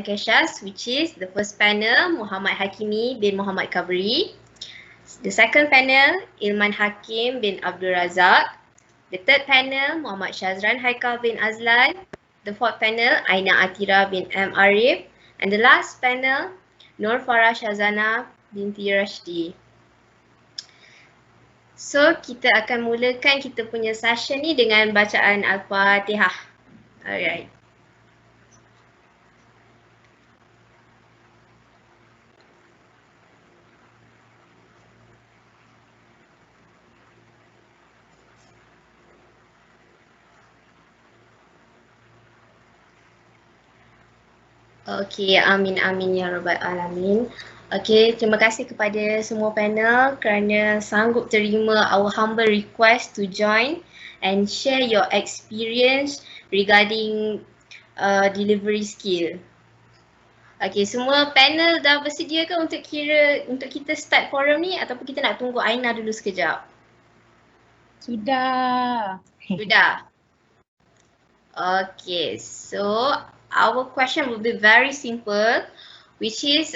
Lancashire, which is the first panel, Muhammad Hakimi bin Muhammad Kabri. The second panel, Ilman Hakim bin Abdul Razak. The third panel, Muhammad Shazran Haikal bin Azlan. The fourth panel, Aina Atira bin M. Arif. And the last panel, Nur Farah Shazana binti Rashdi. So, kita akan mulakan kita punya session ni dengan bacaan Al-Fatihah. Alright. Okey, amin amin ya rabbal alamin. Okey, terima kasih kepada semua panel kerana sanggup terima our humble request to join and share your experience regarding delivery skill. Okey, semua panel dah bersedia ke untuk kita start forum ni ataupun kita nak tunggu Aina dulu sekejap? Sudah. Sudah. Okay, so our question will be very simple, which is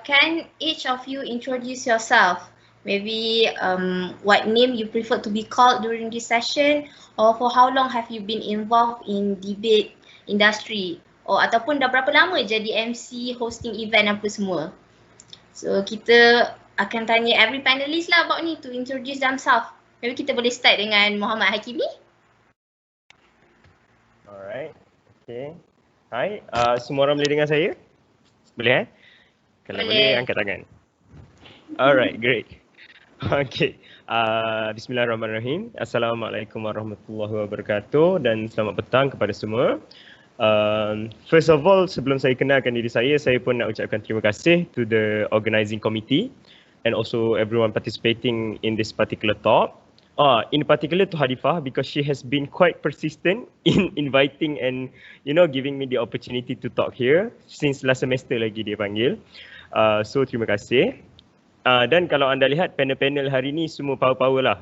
can each of you introduce yourself? Maybe what name you prefer to be called during this session, or for how long have you been involved in debate industry, or ataupun dah berapa lama jadi MC, hosting event apa semua. So kita akan tanya every panelist lah about ni to introduce themselves. Maybe kita boleh start dengan Muhammad Hakimi. Alright, okay. Hai, semua orang boleh dengar saya? Boleh Kalau boleh angkat tangan. Alright, great. Okay, bismillahirrahmanirrahim. Assalamualaikum warahmatullahi wabarakatuh dan selamat petang kepada semua. First of all, sebelum saya kenalkan diri saya pun nak ucapkan terima kasih to the organising committee and also everyone participating in this particular talk. In particular to Hadifah, because she has been quite persistent in inviting and giving me the opportunity to talk here since last semester lagi dia panggil. So terima kasih. Dan kalau anda lihat panel-panel hari ni semua power-power lah.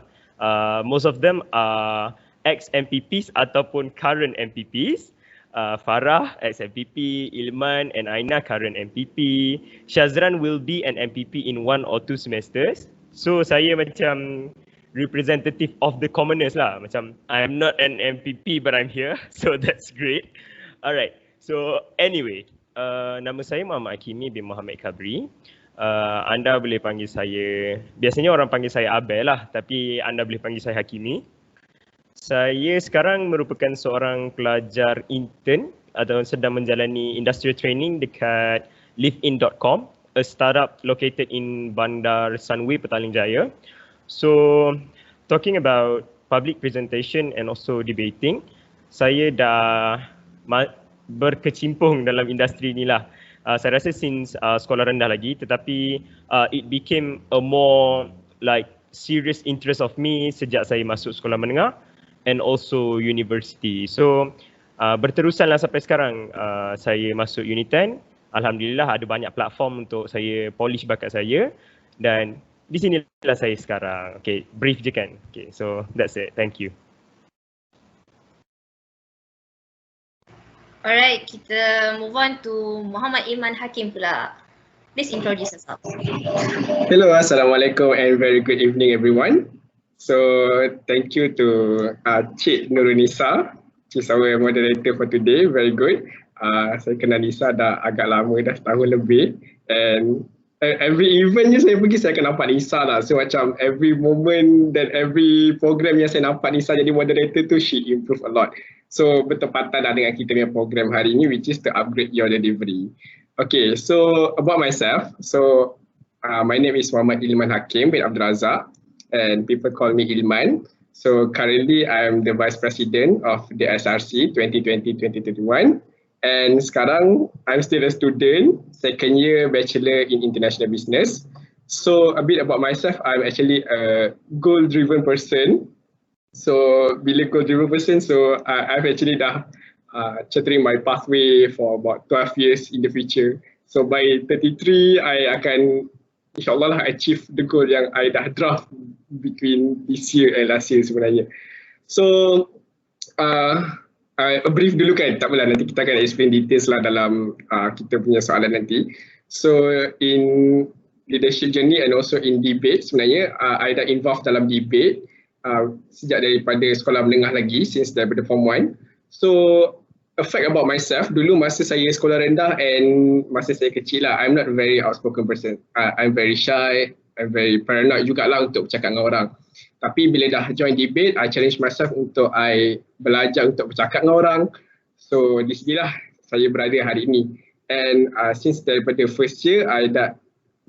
Most of them are ex-MPPs ataupun current MPPs. Farah, ex-MPP, Ilman and Aina, current MPP. Shazran will be an MPP in 1 or 2 semesters. So saya macam representative of the commoners lah. Macam I am not an MPP but I'm here. So that's great. Alright. So anyway, nama saya Muhammad Hakimi bin Muhammad Kabri. Anda boleh panggil saya, biasanya orang panggil saya Abel lah, tapi anda boleh panggil saya Hakimi. Saya sekarang merupakan seorang pelajar intern atau sedang menjalani industrial training dekat livein.com, a startup located in Bandar Sunway, Petaling Jaya. So, talking about public presentation and also debating, saya dah berkecimpung dalam industri ni lah. Saya rasa since sekolah rendah lagi, tetapi it became a more like serious interest of me sejak saya masuk sekolah menengah and also university. So, berterusanlah sampai sekarang saya masuk UNITEN. Alhamdulillah ada banyak platform untuk saya polish bakat saya dan di sinilah saya sekarang. Okay, brief je kan. Okay, so that's it. Thank you. Alright, kita move on to Muhammad Ilman Hakim pula. Please introduce yourself. Hello, Assalamualaikum and very good evening everyone. So thank you to Cik Nurunisa, she's our moderator for today, very good. Saya kenal Nisa dah agak lama, dah setahun lebih, and every event je saya pergi, saya akan nampak Nisa lah. So macam every moment dan every program yang saya nampak Nisa jadi moderator tu, she improve a lot. So bertepatan lah dengan kita punya program hari ni, which is to upgrade your delivery. Okay, so about myself. So my name is Muhammad Ilman Hakim bin Abdul Razak and people call me Ilman. So currently I am the Vice President of the SRC 2020-2021. And sekarang I'm still a student, second year Bachelor in International Business. So a bit about myself, I'm actually a goal-driven person. So bila goal-driven person, so I've actually dah charting my pathway for about 12 years in the future. So by 33, I akan insyaAllah lah achieve the goal yang I dah draft between this year and last year sebenarnya. So A brief dulu kan, tak apalah, nanti kita akan explain details lah dalam kita punya soalan nanti. So in leadership journey and also in debate, sebenarnya I dah involved dalam debate sejak daripada sekolah menengah lagi, since daripada form 1. So a fact about myself, dulu masa saya sekolah rendah and masa saya kecil lah, I'm not a very outspoken person. I'm very shy, I'm very paranoid jugalah untuk bercakap dengan orang. Tapi bila dah join debate, I challenge myself untuk I belajar untuk bercakap dengan orang. So di sinilah saya berada hari ini. And since daripada first year, I dah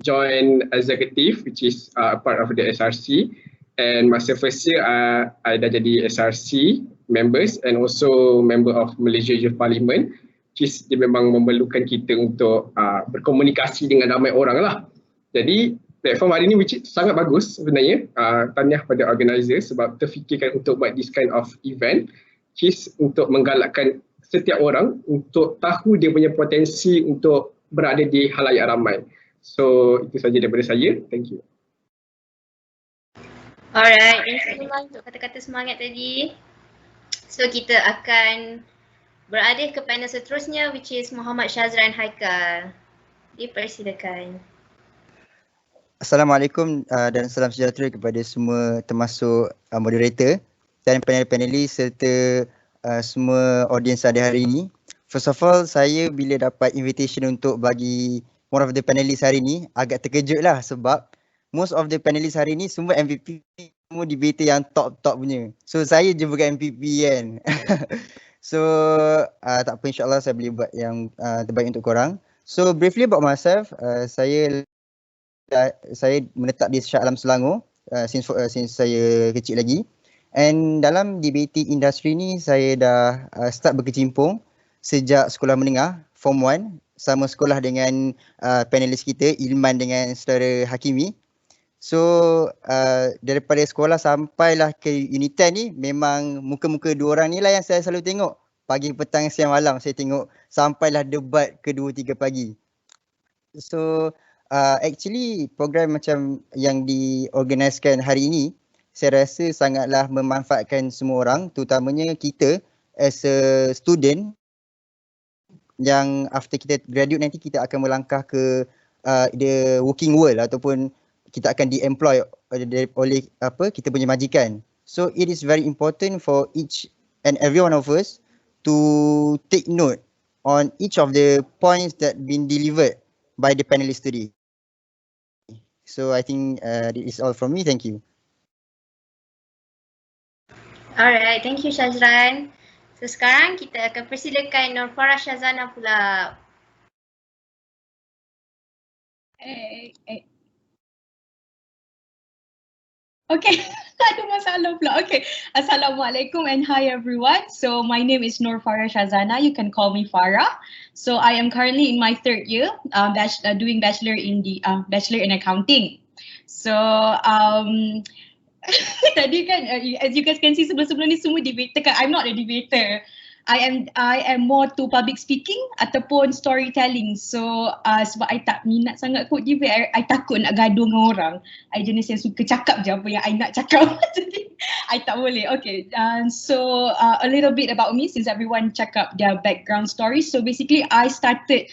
join executive, which is part of the SRC. And masa first year, I dah jadi SRC members and also member of Malaysia Youth Parliament, which is dia memang memerlukan kita untuk berkomunikasi dengan ramai orang lah. Jadi platform hari ni which is sangat bagus sebenarnya, tahniah pada organizer sebab terfikirkan untuk buat this kind of event, which is untuk menggalakkan setiap orang untuk tahu dia punya potensi untuk berada di halayak ramai. So itu saja daripada saya. Thank you. Alright, thank you Iman untuk kata-kata semangat tadi. So kita akan beralih ke panel seterusnya, which is Muhammad Syazran Haikal. Dipersilakan. Assalamualaikum dan salam sejahtera kepada semua termasuk moderator dan panel-panelis serta semua audiens ada hari ini. First of all, saya bila dapat invitation untuk bagi one of the panelis hari ini agak terkejut lah sebab most of the panelis hari ini semua MVP, semua debater yang top-top punya. So saya je bukan MVP kan. So tak apa, insyaAllah saya boleh buat yang terbaik untuk korang. So briefly about myself, saya menetap di Shah Alam Selangor since saya kecil lagi. And dalam debating industry ni saya dah start berkecimpung sejak sekolah menengah, form 1, sama sekolah dengan panelis kita, Ilman dengan saudara Hakimi. So daripada sekolah sampailah ke UNITEN ni, memang muka-muka dua orang ni lah yang saya selalu tengok. Pagi, petang, siang, malam saya tengok sampailah debat ke 2-3 pagi. So actually program macam yang diorganiskan hari ini saya rasa sangatlah memanfaatkan semua orang, terutamanya kita as a student yang after kita graduate nanti kita akan melangkah ke the working world ataupun kita akan di-employ oleh kita punya majikan. So it is very important for each and every one of us to take note on each of the points that been delivered by the panelists today. So I think that is all from me. Thank you. Alright, thank you Syazran. So sekarang kita akan persilakan Nur Farah Syazana pula. Okay, ada masalah pula. Okay, Assalamualaikum and hi everyone. So my name is Nur Farah Shazana. You can call me Farah. So I am currently in my 3rd year, doing bachelor in accounting. So tadi kan, as you guys can see sebelum-sebelum ni semua debater kan. I'm not a debater. I am more to public speaking ataupun storytelling. So sebab I tak minat sangat kot debate, I takut nak gaduh dengan orang. I jenis yang suka cakap je apa yang I nak cakap. Jadi I tak boleh. Okay, so a little bit about me since everyone cakap their background story. So basically I started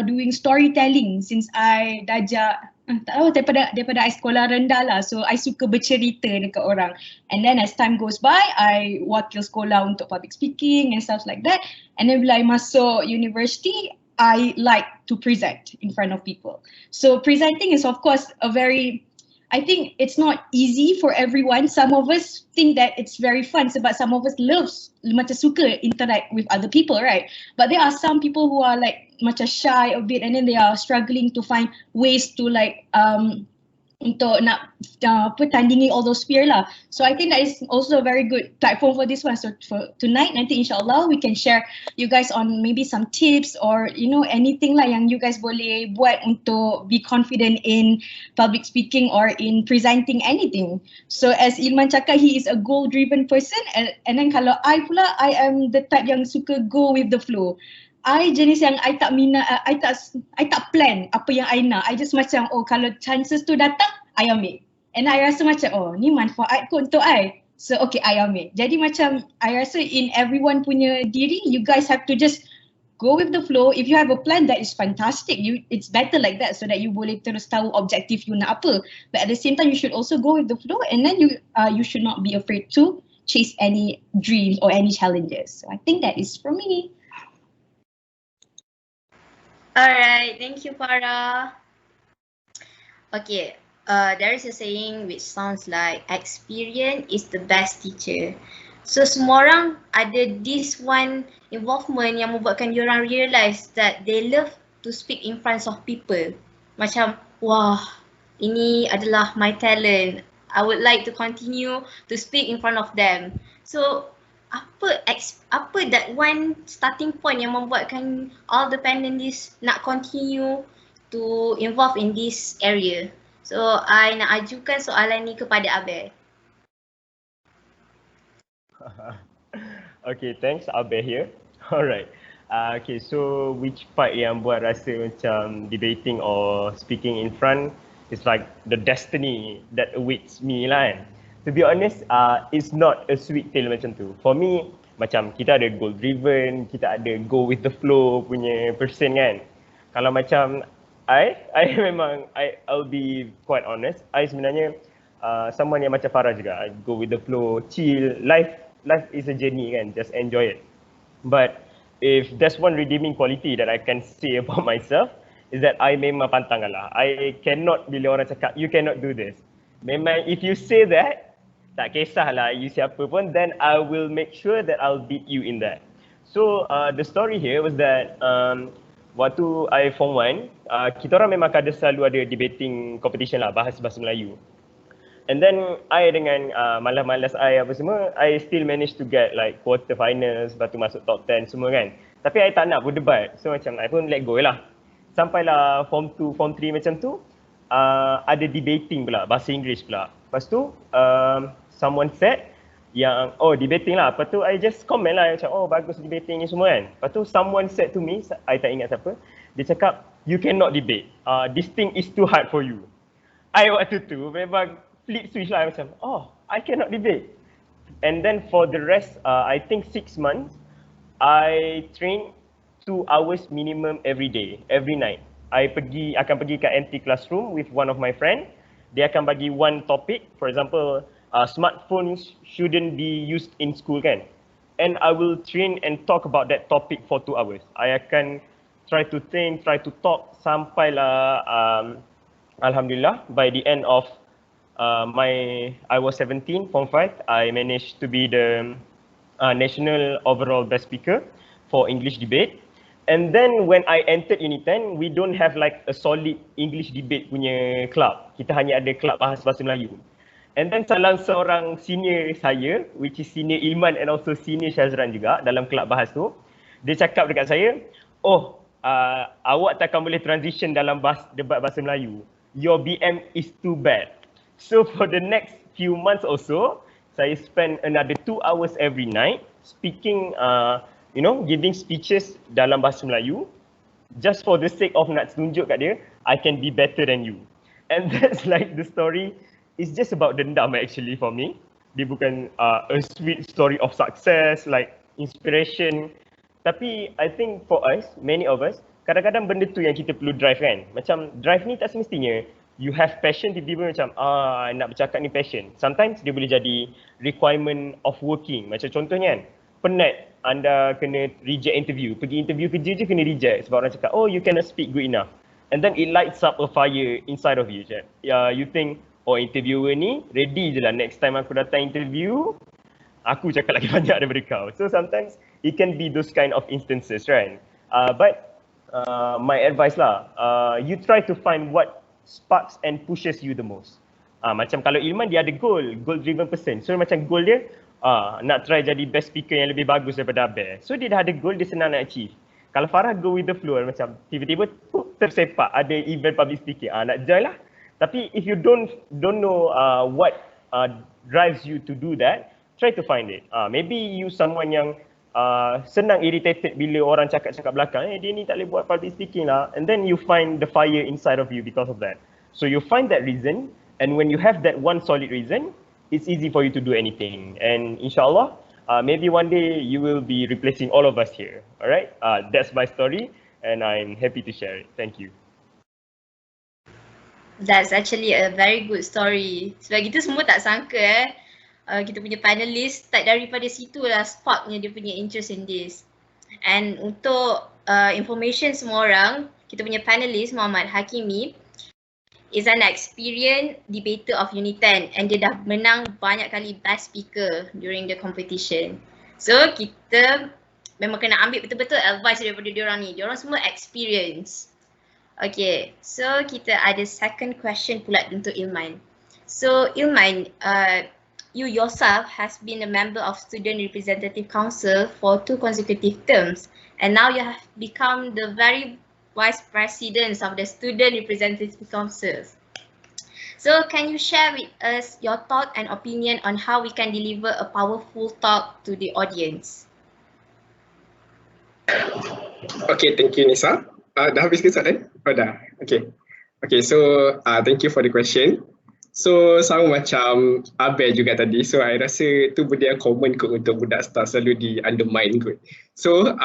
doing storytelling since I darjah tak tahu daripada I sekolah rendah lah. So I suka bercerita dekat orang. And then as time goes by, I wakil sekolah untuk public speaking and stuff like that. And then bila I masuk university, I like to present in front of people. So presenting is of course I think it's not easy for everyone. Some of us think that it's very fun sebab some of us macam suka interact with other people, right? But there are some people who are like macam shy a bit and then they are struggling to find ways to like untuk nak tandingi all those fear lah. So I think that is also a very good platform for this one. So for tonight, nanti insyaAllah we can share you guys on maybe some tips or you know anything lah yang you guys boleh buat untuk be confident in public speaking or in presenting anything. So as Ilman cakap, he is a goal driven person and then kalau I pula, I am the type yang suka go with the flow. I jenis yang I tak minat, I tak plan apa yang I nak. I just macam, oh kalau chances tu datang, I ambil. And I rasa macam, oh ni manfaat kot untuk I. So okay, I ambil. Jadi macam I rasa in everyone punya diri, you guys have to just go with the flow. If you have a plan, that is fantastic. It's better like that so that you boleh terus tahu objektif you nak apa. But at the same time, you should also go with the flow, and then you should not be afraid to chase any dreams or any challenges. So I think that is for me. Alright, thank you, Farah. Okay, there is a saying which sounds like experience is the best teacher. So semua orang ada this one involvement yang membuatkan diorang realise that they love to speak in front of people. Macam, wah, ini adalah my talent. I would like to continue to speak in front of them. So apa that one starting point yang membuatkan all the panelists nak continue to involve in this area? So I nak ajukan soalan ni kepada Abel. Okay, thanks Abel here. Alright. Okay, so which part yang buat rasa macam debating or speaking in front is like the destiny that awaits me lah kan? To be honest, it's not a sweet tale macam tu. For me, macam kita ada goal driven, kita ada go with the flow punya person kan. Kalau macam I'll be quite honest. I sebenarnya someone yang macam Farah juga. I go with the flow, chill. Life is a journey kan, just enjoy it. But if there's one redeeming quality that I can say about myself is that I memang pantang lah. I cannot bila orang cakap you cannot do this. Memang if you say that, tak kisahlah you siapa pun, then I will make sure that I'll beat you in that. So the story here was that waktu I form 1, kita orang memang ada selalu ada debating competition lah, bahas bahasa Melayu. And then I dengan malas-malas I apa semua, I still manage to get like quarter finals, lepas tu masuk top 10 semua kan. Tapi I tak nak pun debat, so macam I pun let go lah. Sampailah form 2, form 3 macam tu, ada debating pula, bahasa Inggeris pula. Lepas tu someone said yang debating lah. Lepas tu I just comment lah macam bagus debating ni semua kan. Lepas tu someone said to me, I tak ingat siapa, dia cakap you cannot debate. This thing is too hard for you. I waktu tu memang flip switch lah macam I cannot debate. And then for the rest I think 6 months I train 2 hours minimum every day, every night. I akan pergi kat empty classroom with one of my friend. Dia akan bagi one topic, for example, smartphones shouldn't be used in school kan. And I will train and talk about that topic for 2 hours. I akan try to think, try to talk sampailah alhamdulillah by the end of I was 17, form 5, I managed to be the national overall best speaker for English debate. And then when I entered UNITEN, we don't have like a solid English debate punya club. Kita hanya ada club bahasa Melayu. And then salah seorang senior saya, which is senior Ilman and also senior Syazran juga dalam club bahas tu, dia cakap dekat saya, awak takkan boleh transition dalam debat bahasa Melayu. Your BM is too bad. So for the next few months also, saya spend another 2 hours every night speaking giving speeches dalam bahasa Melayu just for the sake of nak tunjuk kat dia, I can be better than you. And that's like the story. It's just about dendam actually for me. Dia bukan a sweet story of success, like inspiration. Tapi I think for us, many of us, kadang-kadang benda tu yang kita perlu drive kan. Macam drive ni tak semestinya you have passion, tiba-tiba macam nak bercakap ni passion. Sometimes dia boleh jadi requirement of working. Macam contohnya kan, penat anda kena reject interview. Pergi interview kerja je kena reject sebab orang cakap, you cannot speak good enough. And then it lights up a fire inside of you. You think, interviewer ni ready je lah. Next time aku datang interview, aku cakap lagi banyak daripada kau. So sometimes it can be those kind of instances, right? But my advice lah, you try to find what sparks and pushes you the most. Macam kalau Ilman dia ada goal driven person. So macam goal dia, nak try jadi best speaker yang lebih bagus daripada Abel. So dia dah ada goal, dia senang nak achieve. Kalau Farah go with the flow, macam tiba-tiba tersepak ada event public speaking, nak join lah. Tapi if you don't know what drives you to do that, try to find it. Maybe you someone yang senang irritated bila orang cakap-cakap belakang, dia ni tak boleh buat public speaking lah. And then you find the fire inside of you because of that. So you find that reason, and when you have that one solid reason, it's easy for you to do anything. And inshallah, maybe one day you will be replacing all of us here. All right, that's my story, and I'm happy to share it. Thank you. That's actually a very good story. Sebab kita semua tak sangka kita punya panelist start daripada situ lah sparknya dia punya interest in this. And untuk information semua orang, kita punya panelist Muhammad Hakimi is an experienced debater of UNITEN and dia dah menang banyak kali best speaker during the competition. So kita memang kena ambil betul-betul advice daripada diorang ni. Diorang semua experience. Okay, so kita ada second question pula untuk Ilman. So Ilman, you yourself has been a member of Student Representative Council for 2 consecutive terms, and now you have become the very vice president of the Student Representative Council. So can you share with us your thought and opinion on how we can deliver a powerful talk to the audience? Okay, thank you Nisa. Dah habis ke soalan? Oh dah, okay. Okay, so thank you for the question. So sama macam Abel juga tadi, so I rasa tu benda yang common kot untuk budak start selalu di undermine kot. So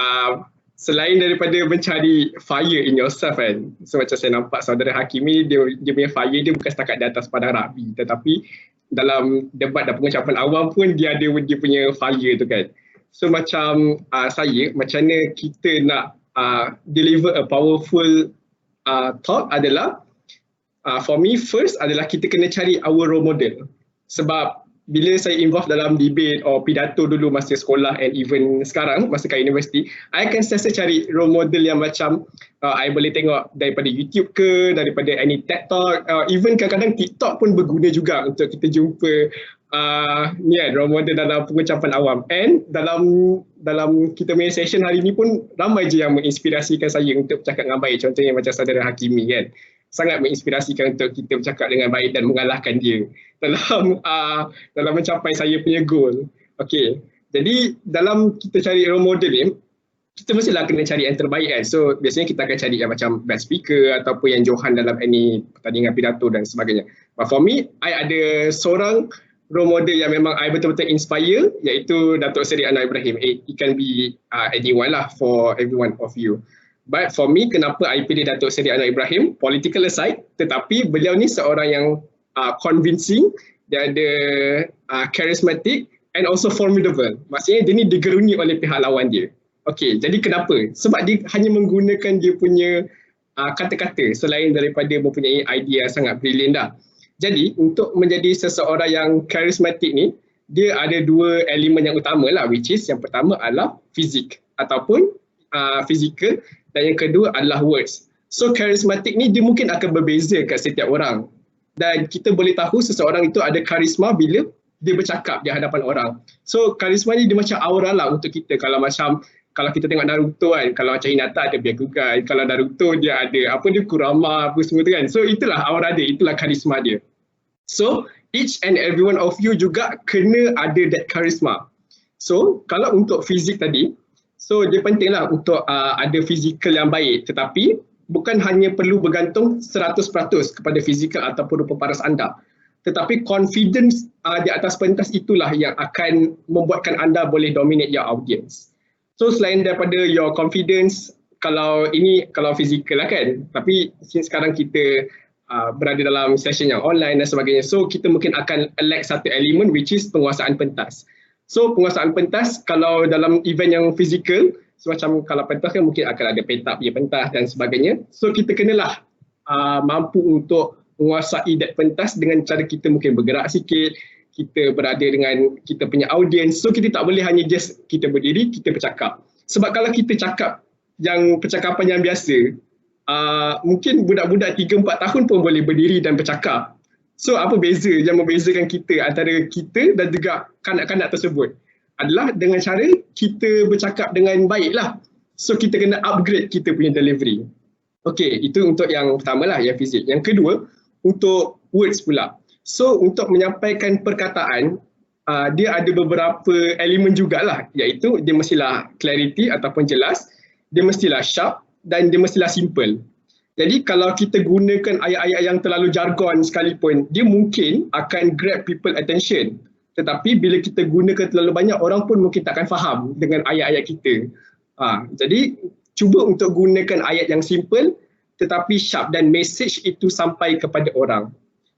selain daripada mencari fire in yourself kan, so macam saya nampak saudara Hakimi, dia punya fire dia bukan setakat di atas padang rabi, tetapi dalam debat dan pengucapan awam pun dia ada dia punya fire tu kan. So macam saya, macam mana kita nak deliver a powerful talk adalah for me first adalah kita kena cari our role model. Sebab bila saya involve dalam debate or pidato dulu masa sekolah and even sekarang masa kat universiti, I akan sentiasa cari role model yang macam I boleh tengok daripada YouTube ke, daripada any TED Talk, even kadang-kadang TikTok pun berguna juga untuk kita jumpa ni kan, role model dalam pengucapan awam. And dalam kita punya session hari ni pun ramai je yang menginspirasikan saya untuk bercakap dengan baik. Contohnya macam saudara Hakimi kan, sangat menginspirasikan untuk kita bercakap dengan baik dan mengalahkan dia dalam mencapai saya punya goal. Okay, jadi dalam kita cari role model ni, kita mestilah kena cari yang terbaik kan. So biasanya kita akan cari yang macam best speaker ataupun yang johan dalam any pertandingan pidato dan sebagainya. But for me, I ada seorang role model yang memang I betul-betul inspire, iaitu Datuk Seri Anwar Ibrahim. It can be anyone lah for every one of you. But for me, kenapa I pilih Datuk Seri Anwar Ibrahim, political aside, tetapi beliau ni seorang yang convincing, dia ada charismatic and also formidable. Maksudnya dia ni digeruni oleh pihak lawan dia. Okay, jadi kenapa? Sebab dia hanya menggunakan dia punya kata-kata selain daripada mempunyai idea sangat brilliant dah. Jadi untuk menjadi seseorang yang charismatic ni, dia ada 2 elemen yang utama lah, which is yang pertama adalah fizik ataupun physical, dan yang kedua adalah words. So charismatic ni dia mungkin akan berbeza kat setiap orang, dan kita boleh tahu seseorang itu ada karisma bila dia bercakap di hadapan orang. So karisma ni dia macam aura lah untuk kita. Kalau kita tengok Naruto kan, kalau macam Hinata ada Byakugan, kalau Naruto dia ada dia Kurama apa semua tu kan. So itulah aura dia, itulah karisma dia. So each and every one of you juga kena ada that karisma. So kalau untuk fizik tadi, so dia pentinglah untuk ada fizikal yang baik, tetapi bukan hanya perlu bergantung 100% kepada fizikal ataupun rupa paras anda, tetapi confidence di atas pentas itulah yang akan membuatkan anda boleh dominate your audience. So selain daripada your confidence, kalau fizikal lah kan, tapi since sekarang kita berada dalam session yang online dan sebagainya, so kita mungkin akan elect satu elemen which is penguasaan pentas. So penguasaan pentas kalau dalam event yang fizikal, semacam kalau pentas kan mungkin akan ada petap dia pentas dan sebagainya. So kita kenalah mampu untuk menguasai that pentas dengan cara kita mungkin bergerak sikit, kita berada dengan kita punya audience. So kita tak boleh hanya just kita berdiri, kita bercakap. Sebab kalau kita cakap yang percakapan yang biasa, mungkin budak-budak 3-4 tahun pun boleh berdiri dan bercakap. So apa beza yang membezakan kita antara kita dan juga kanak-kanak tersebut adalah dengan cara kita bercakap dengan baik lah. So kita kena upgrade kita punya delivery. Okay, itu untuk yang pertama lah, yang fizik. Yang kedua, untuk words pula. So untuk menyampaikan perkataan, dia ada beberapa elemen jugalah, iaitu dia mestilah clarity ataupun jelas, dia mestilah sharp dan dia mestilah simple. Jadi kalau kita gunakan ayat-ayat yang terlalu jargon sekalipun, dia mungkin akan grab people attention. Tetapi bila kita gunakan terlalu banyak, orang pun mungkin takkan faham dengan ayat-ayat kita. Jadi cuba untuk gunakan ayat yang simple tetapi sharp dan message itu sampai kepada orang.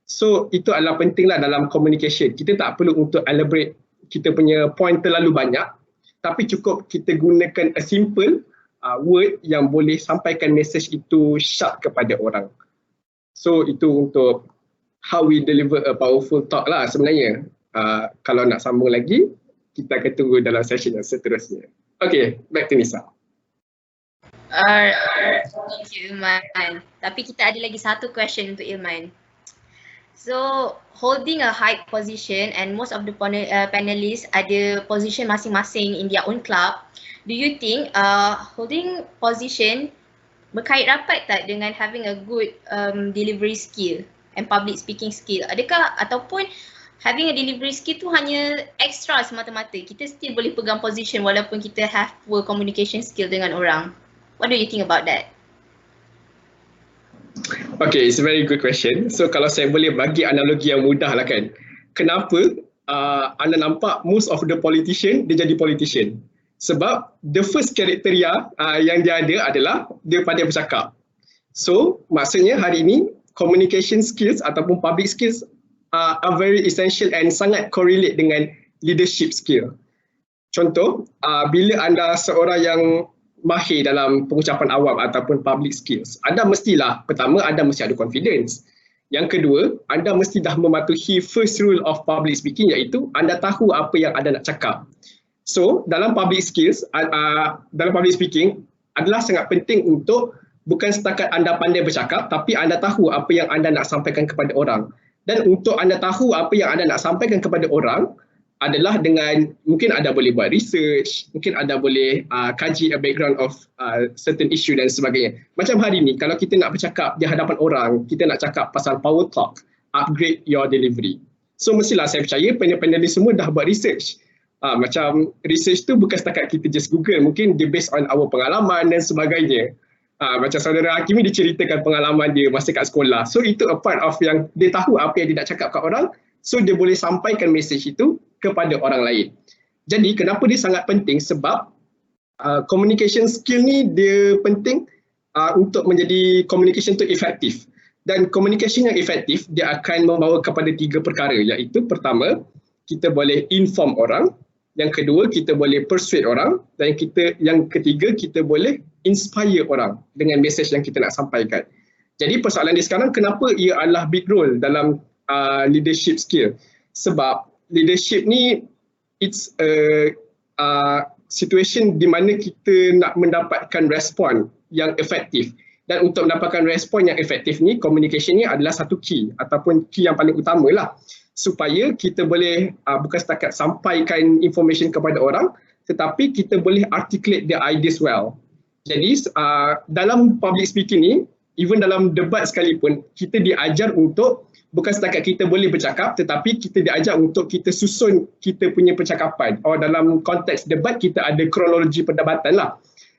So itu adalah pentinglah dalam communication. Kita tak perlu untuk elaborate kita punya point terlalu banyak, tapi cukup kita gunakan a simple word yang boleh sampaikan message itu sharp kepada orang. So itu untuk how we deliver a powerful talk lah sebenarnya. Kalau nak sambung lagi, kita akan tunggu dalam session yang seterusnya. Okay, back to Nisa. Thank you, Ilman. Tapi kita ada lagi satu question untuk Ilman. So, holding a high position and most of the panelists ada position masing-masing in their own club. Do you think holding position berkait rapat tak dengan having a good delivery skill and public speaking skill? Adakah ataupun having a delivery skill tu hanya extra semata-mata? Kita still boleh pegang position walaupun kita have poor communication skill dengan orang. What do you think about that? Okay, it's a very good question. So kalau saya boleh bagi analogi yang mudah lah kan. Kenapa anda nampak most of the politician dia jadi politician? Sebab the first kriteria yang dia ada adalah dia pandai bercakap. So maksudnya hari ini communication skills ataupun public skills are very essential and sangat correlate dengan leadership skill. Contoh, bila anda seorang yang mahir dalam pengucapan awam ataupun public skills, anda mestilah, pertama anda mesti ada confidence. Yang kedua, anda mesti dah mematuhi first rule of public speaking, iaitu anda tahu apa yang anda nak cakap. So dalam public skills, dalam public speaking adalah sangat penting untuk bukan setakat anda pandai bercakap, tapi anda tahu apa yang anda nak sampaikan kepada orang. Dan untuk anda tahu apa yang anda nak sampaikan kepada orang adalah dengan mungkin anda boleh buat research, mungkin anda boleh kaji a background of certain issue dan sebagainya. Macam hari ni kalau kita nak bercakap di hadapan orang, kita nak cakap pasal power talk, upgrade your delivery. So mestilah saya percaya panel-panelis semua dah buat research. Macam research tu bukan setakat kita just Google, mungkin dia based on our pengalaman dan sebagainya. Macam saudara Hakimi dia ceritakan pengalaman dia masa kat sekolah. So itu a part of yang dia tahu apa yang dia nak cakap kat orang, so dia boleh sampaikan message itu kepada orang lain. Jadi kenapa dia sangat penting? Sebab communication skill ni dia penting untuk menjadi communication tu efektif. Dan communication yang efektif dia akan membawa kepada 3 perkara, iaitu pertama, kita boleh inform orang, yang kedua kita boleh persuade orang, dan yang ketiga kita boleh inspire orang dengan message yang kita nak sampaikan. Jadi persoalan dia sekarang, kenapa ia adalah big role dalam leadership skill? Sebab leadership ni it's a situation di mana kita nak mendapatkan respon yang efektif. Dan untuk mendapatkan respon yang efektif ni, communication ni adalah satu key ataupun key yang paling utama lah, supaya kita boleh bukan setakat sampaikan information kepada orang, tetapi kita boleh articulate the ideas well. Jadi dalam public speaking ni, even dalam debat sekalipun, kita diajar untuk bukan setakat kita boleh bercakap, tetapi kita diajar untuk kita susun kita punya percakapan. Dalam konteks debat kita ada kronologi perdebatan lah.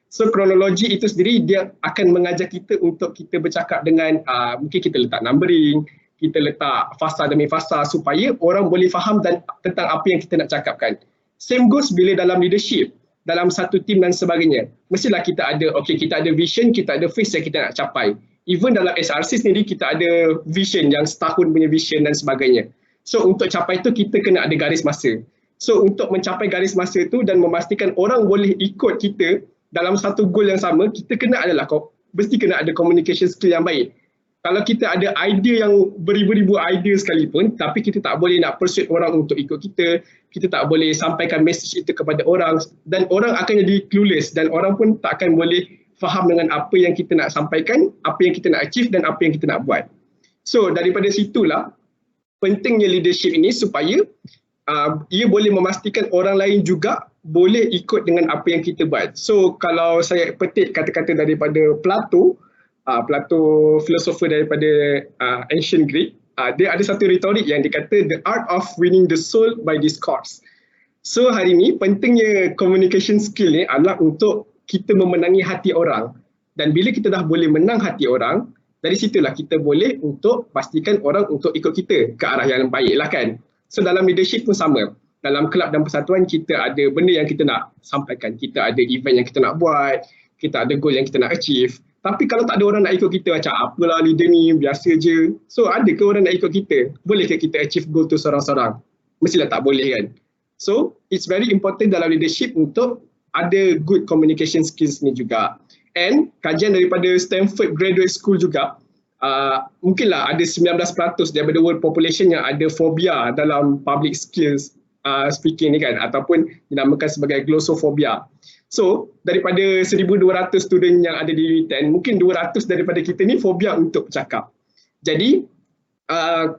So kronologi itu sendiri dia akan mengajar kita untuk kita bercakap dengan mungkin kita letak numbering, kita letak fasa demi fasa supaya orang boleh faham dan tentang apa yang kita nak cakapkan. Same goes bila dalam leadership, dalam satu team dan sebagainya. Mestilah kita ada, kita ada vision, kita ada face yang kita nak capai. Even dalam SRC sendiri kita ada vision yang setahun punya vision dan sebagainya. So untuk capai itu kita kena ada garis masa. So untuk mencapai garis masa itu dan memastikan orang boleh ikut kita dalam satu goal yang sama, kita mesti kena ada communication skill yang baik. Kalau kita ada idea yang beribu-ribu idea sekalipun, tapi kita tak boleh nak persuade orang untuk ikut kita, kita tak boleh sampaikan message itu kepada orang, dan orang akan jadi clueless dan orang pun tak akan boleh faham dengan apa yang kita nak sampaikan, apa yang kita nak achieve dan apa yang kita nak buat. So daripada situlah pentingnya leadership ini supaya ia boleh memastikan orang lain juga boleh ikut dengan apa yang kita buat. So kalau saya petik kata-kata daripada Plato filosofer daripada ancient Greek, dia ada satu retorik yang dikata the art of winning the soul by discourse. So hari ni pentingnya communication skill ni adalah untuk kita memenangi hati orang. Dan bila kita dah boleh menang hati orang, dari situlah kita boleh untuk pastikan orang untuk ikut kita ke arah yang baik lah kan. So dalam leadership pun sama. Dalam kelab dan persatuan kita ada benda yang kita nak sampaikan. Kita ada event yang kita nak buat, kita ada goal yang kita nak achieve. Tapi kalau tak ada orang nak ikut kita, macam apalah leader ni, biasa je. So ada ke orang nak ikut kita? Boleh ke kita achieve goal tu seorang-seorang? Mestilah tak boleh kan. So it's very important dalam leadership untuk ada good communication skills ni juga. And kajian daripada Stanford Graduate School juga, mungkinlah ada 19% daripada world population yang ada fobia dalam public skills speaking ni kan, ataupun dinamakan sebagai glossophobia. So daripada 1,200 student yang ada di UNITEN, mungkin 200 daripada kita ni fobia untuk bercakap. Jadi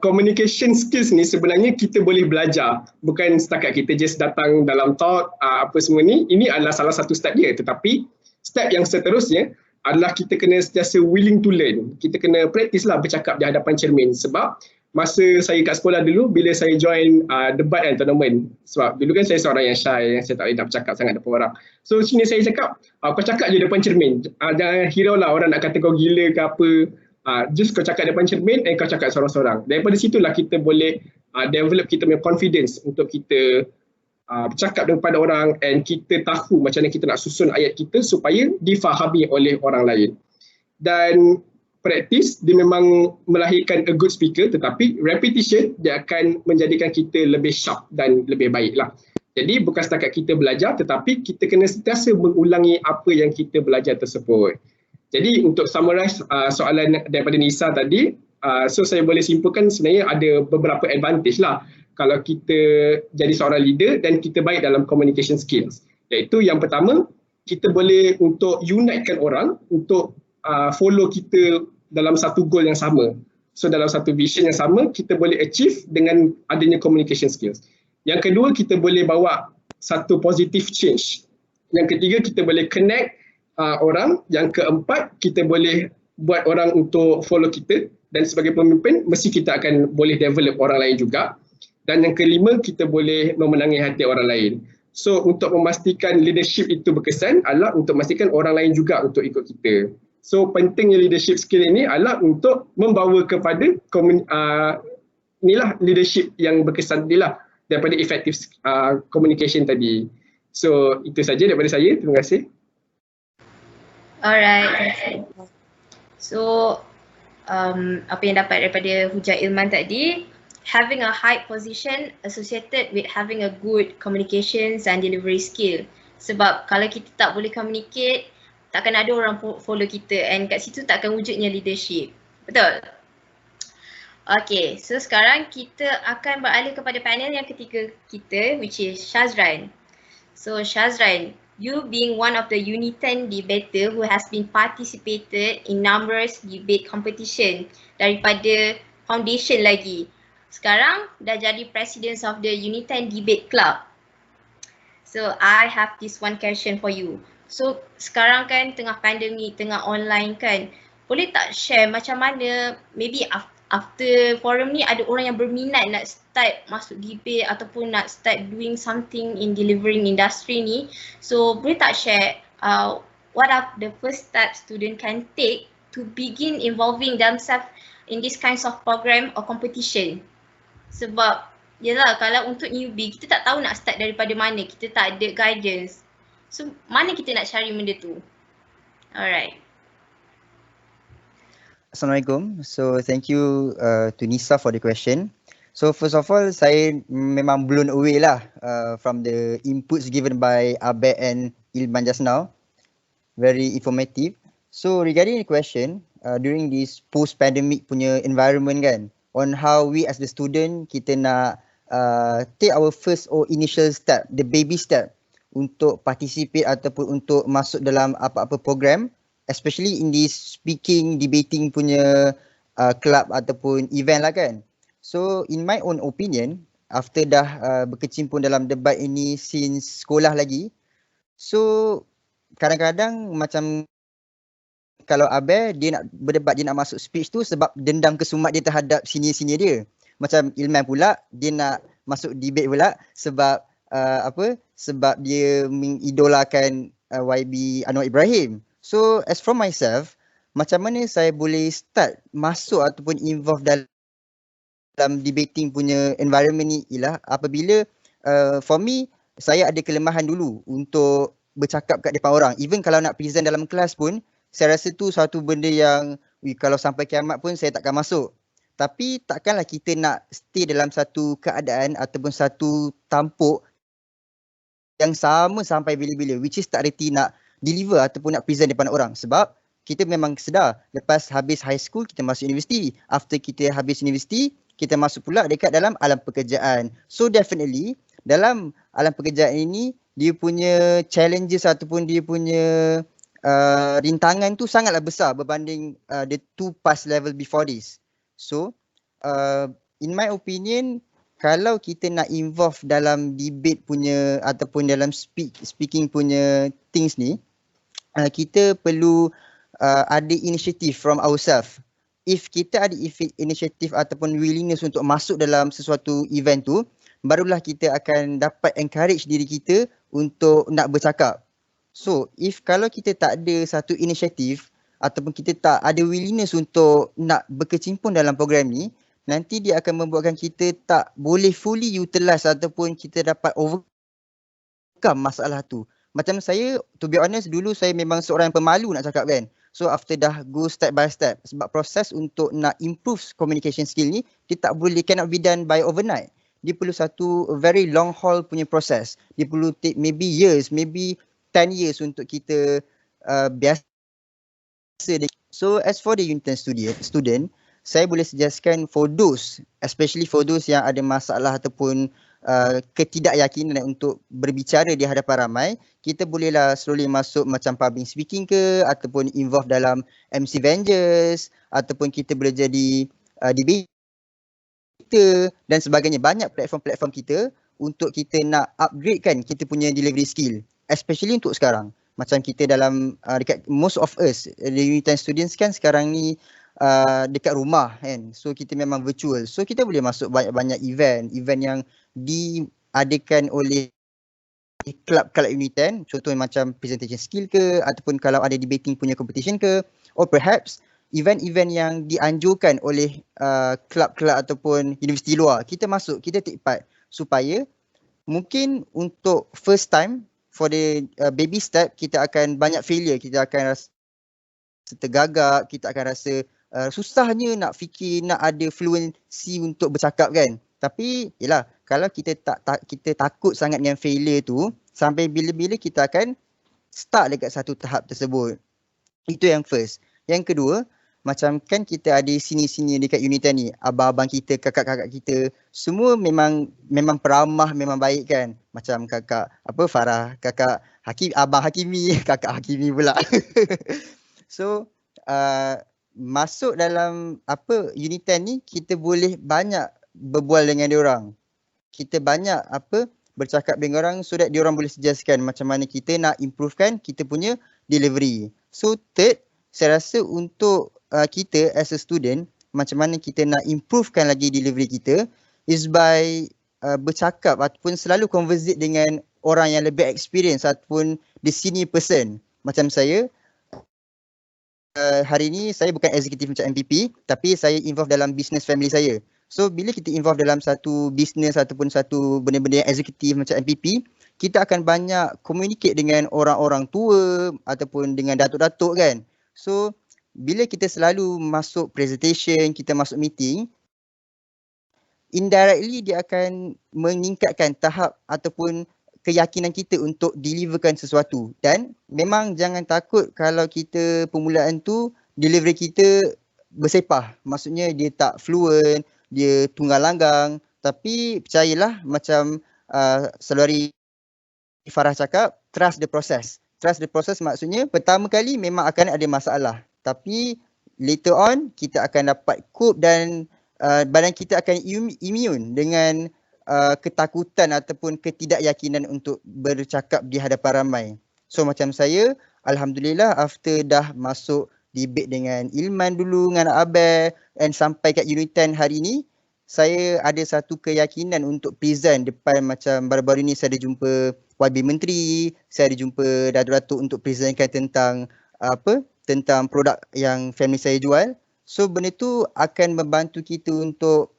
communication skills ni sebenarnya kita boleh belajar, bukan setakat kita just datang dalam talk apa semua ni. Ini adalah salah satu step dia, tetapi step yang seterusnya adalah kita kena sentiasa willing to learn. Kita kena practice lah bercakap di hadapan cermin. Sebab masa saya kat sekolah dulu, bila saya join debat kan, tournament. Sebab dulu kan saya seorang yang shy, yang saya tak boleh nak bercakap sangat depan orang. So sini saya cakap, kau cakap je depan cermin. Jangan hirau lah orang nak kata kau gila ke apa. Just kau cakap depan cermin dan kau cakap seorang-seorang. Daripada situlah kita boleh develop kita punya confidence untuk kita bercakap kepada orang, and kita tahu macam mana kita nak susun ayat kita supaya difahami oleh orang lain. Dan practice dia memang melahirkan a good speaker, tetapi repetition dia akan menjadikan kita lebih sharp dan lebih baik lah. Jadi bukan setakat kita belajar, tetapi kita kena sentiasa mengulangi apa yang kita belajar tersebut. Jadi untuk summarize soalan daripada Nisa tadi, so saya boleh simpulkan sebenarnya ada beberapa advantage lah kalau kita jadi seorang leader dan kita baik dalam communication skills. Iaitu yang pertama, kita boleh untuk unitekan orang untuk follow kita dalam satu goal yang sama. So dalam satu vision yang sama, kita boleh achieve dengan adanya communication skills. Yang kedua, kita boleh bawa satu positive change. Yang ketiga, kita boleh connect orang. Yang keempat, kita boleh buat orang untuk follow kita. Dan sebagai pemimpin, mesti kita akan boleh develop orang lain juga. Dan yang kelima, kita boleh memenangi hati orang lain. So untuk memastikan leadership itu berkesan adalah untuk memastikan orang lain juga untuk ikut kita. So pentingnya leadership skill ini adalah untuk membawa kepada inilah leadership yang berkesan inilah daripada effective communication tadi. So itu saja daripada saya. Terima kasih. Alright. So apa yang dapat daripada hujah Ilman tadi, having a high position associated with having a good communications and delivery skill. Sebab kalau kita tak boleh communicate, takkan ada orang follow kita, and kat situ takkan wujudnya leadership. Betul? Okay, so sekarang kita akan beralih kepada panel yang ketiga kita, which is Shazran. So Shazran, you being one of the UNITEN debater who has been participated in numerous debate competition daripada foundation lagi. Sekarang dah jadi president of the UNITEN Debate Club. So I have this one question for you. So sekarang kan tengah pandemik, tengah online kan, boleh tak share macam mana maybe after forum ni ada orang yang berminat nak start masuk debate ataupun nak start doing something in delivering industry ni. So boleh tak share what are the first steps student can take to begin involving themselves in this kinds of program or competition? Sebab yelah, kalau untuk newbie kita tak tahu nak start daripada mana, kita tak ada guidance. So mana kita nak cari benda tu? Alright. Assalamualaikum. So thank you to Nisa for the question. So first of all, saya memang blown away lah from the inputs given by Abed and Ilman just now. Very informative. So regarding the question, during this post-pandemic punya environment kan, on how we as the student kita nak take our first or initial step, the baby step untuk participate ataupun untuk masuk dalam apa-apa program, especially in this speaking, debating punya club ataupun event lah kan. So in my own opinion, after dah berkecimpung dalam debat ini since sekolah lagi, so kadang-kadang macam kalau Abel dia nak berdebat, dia nak masuk speech tu sebab dendam kesumat dia terhadap senior-senior dia. Macam Ilman pula dia nak masuk debate pula sebab sebab dia mengidolakan YB Anwar Ibrahim. So as for myself, macam mana saya boleh start masuk ataupun involve dalam debating punya environment ni ialah apabila for me, saya ada kelemahan dulu untuk bercakap kat depan orang. Even kalau nak present dalam kelas pun, saya rasa tu satu benda yang kalau sampai kiamat pun saya takkan masuk. Tapi takkanlah kita nak stay dalam satu keadaan ataupun satu tampuk yang sama sampai bila-bila, which is tak reti nak deliver ataupun nak present depan orang. Sebab kita memang sedar lepas habis high school kita masuk universiti. After kita habis universiti, kita masuk pula dekat dalam alam pekerjaan. So definitely dalam alam pekerjaan ini dia punya challenges ataupun dia punya rintangan tu sangatlah besar berbanding the two past level before this. So in my opinion, kalau kita nak involve dalam debate punya ataupun dalam speaking punya things ni, kita perlu ada initiative from ourselves. If kita ada initiative ataupun willingness untuk masuk dalam sesuatu event tu, barulah kita akan dapat encourage diri kita untuk nak bercakap. So, kalau kita tak ada satu inisiatif ataupun kita tak ada willingness untuk nak berkecimpung dalam program ni, nanti dia akan membuatkan kita tak boleh fully utilize ataupun kita dapat overcome masalah tu. Macam saya, to be honest, dulu saya memang seorang yang pemalu nak cakap kan. So after dah go step by step, sebab proses untuk nak improve communication skill ni, dia tak boleh, cannot be done by overnight. Dia perlu satu very long haul punya proses. Dia perlu take maybe years, maybe 10 years untuk kita biasa. So as for the UNITEN student, saya boleh suggestkan for those, especially for those yang ada masalah ataupun ketidakyakinan untuk berbicara di hadapan ramai, kita bolehlah slowly masuk macam public speaking ke, ataupun involve dalam Emcee Avengers, ataupun kita boleh jadi debater dan sebagainya. Banyak platform-platform kita untuk kita nak upgradekan kita punya delivery skill, especially untuk sekarang. Macam kita dalam dekat most of us, the UNITEN students kan sekarang ni dekat rumah kan. So kita memang virtual. So kita boleh masuk banyak-banyak event yang diadakan oleh kelab-kelab UNITEN. Contohnya macam presentation skill ke, ataupun kalau ada debating punya competition ke, or perhaps event-event yang dianjurkan oleh kelab-kelab ataupun universiti luar. Kita masuk, kita take part supaya mungkin untuk first time for the baby step kita akan banyak failure, kita akan rasa tergagap, kita akan rasa susahnya nak fikir, nak ada fluency untuk bercakap kan. Tapi yelah, kalau kita kita takut sangat dengan failure tu, sampai bila-bila kita akan start dekat satu tahap tersebut. Itu yang first. Yang kedua, macam kan kita ada sini-sini dekat UNITEN ni, abang-abang kita, kakak-kakak kita, semua memang peramah, memang baik kan. Macam kakak Farah, kakak Hakim, abang Hakimi, kakak Hakimi pula. So masuk dalam UNITEN ni, kita boleh banyak berbual dengan diorang. Kita banyak bercakap dengan orang so that diorang boleh suggestkan macam mana kita nak improvekan kita punya delivery. So third, saya rasa untuk kita as a student, macam mana kita nak improvekan lagi delivery kita is by bercakap ataupun selalu conversate dengan orang yang lebih experience ataupun the senior person. Macam saya, hari ni saya bukan eksekutif macam MPP, tapi saya involve dalam business family saya. So bila kita involve dalam satu business ataupun satu benda-benda yang eksekutif macam MPP, kita akan banyak communicate dengan orang-orang tua ataupun dengan datuk-datuk kan. So bila kita selalu masuk presentation, kita masuk meeting, indirectly dia akan meningkatkan tahap ataupun keyakinan kita untuk deliverkan sesuatu. Dan memang jangan takut kalau kita permulaan tu delivery kita bersepah. Maksudnya dia tak fluent, dia tunggal langgang. Tapi percayalah macam Saudari Farah cakap, trust the process. Trust the process maksudnya pertama kali memang akan ada masalah. Tapi later on kita akan dapat cope dan badan kita akan immune dengan ketakutan ataupun ketidakyakinan untuk bercakap di hadapan ramai. So macam saya, alhamdulillah after dah masuk debate dengan Ilman dulu, dengan Abel and sampai kat UNITEN hari ni, saya ada satu keyakinan untuk present depan macam baru-baru ni saya ada jumpa YB Menteri, saya ada jumpa Datuk-Datuk untuk presentkan tentang tentang produk yang family saya jual. So benda tu akan membantu kita untuk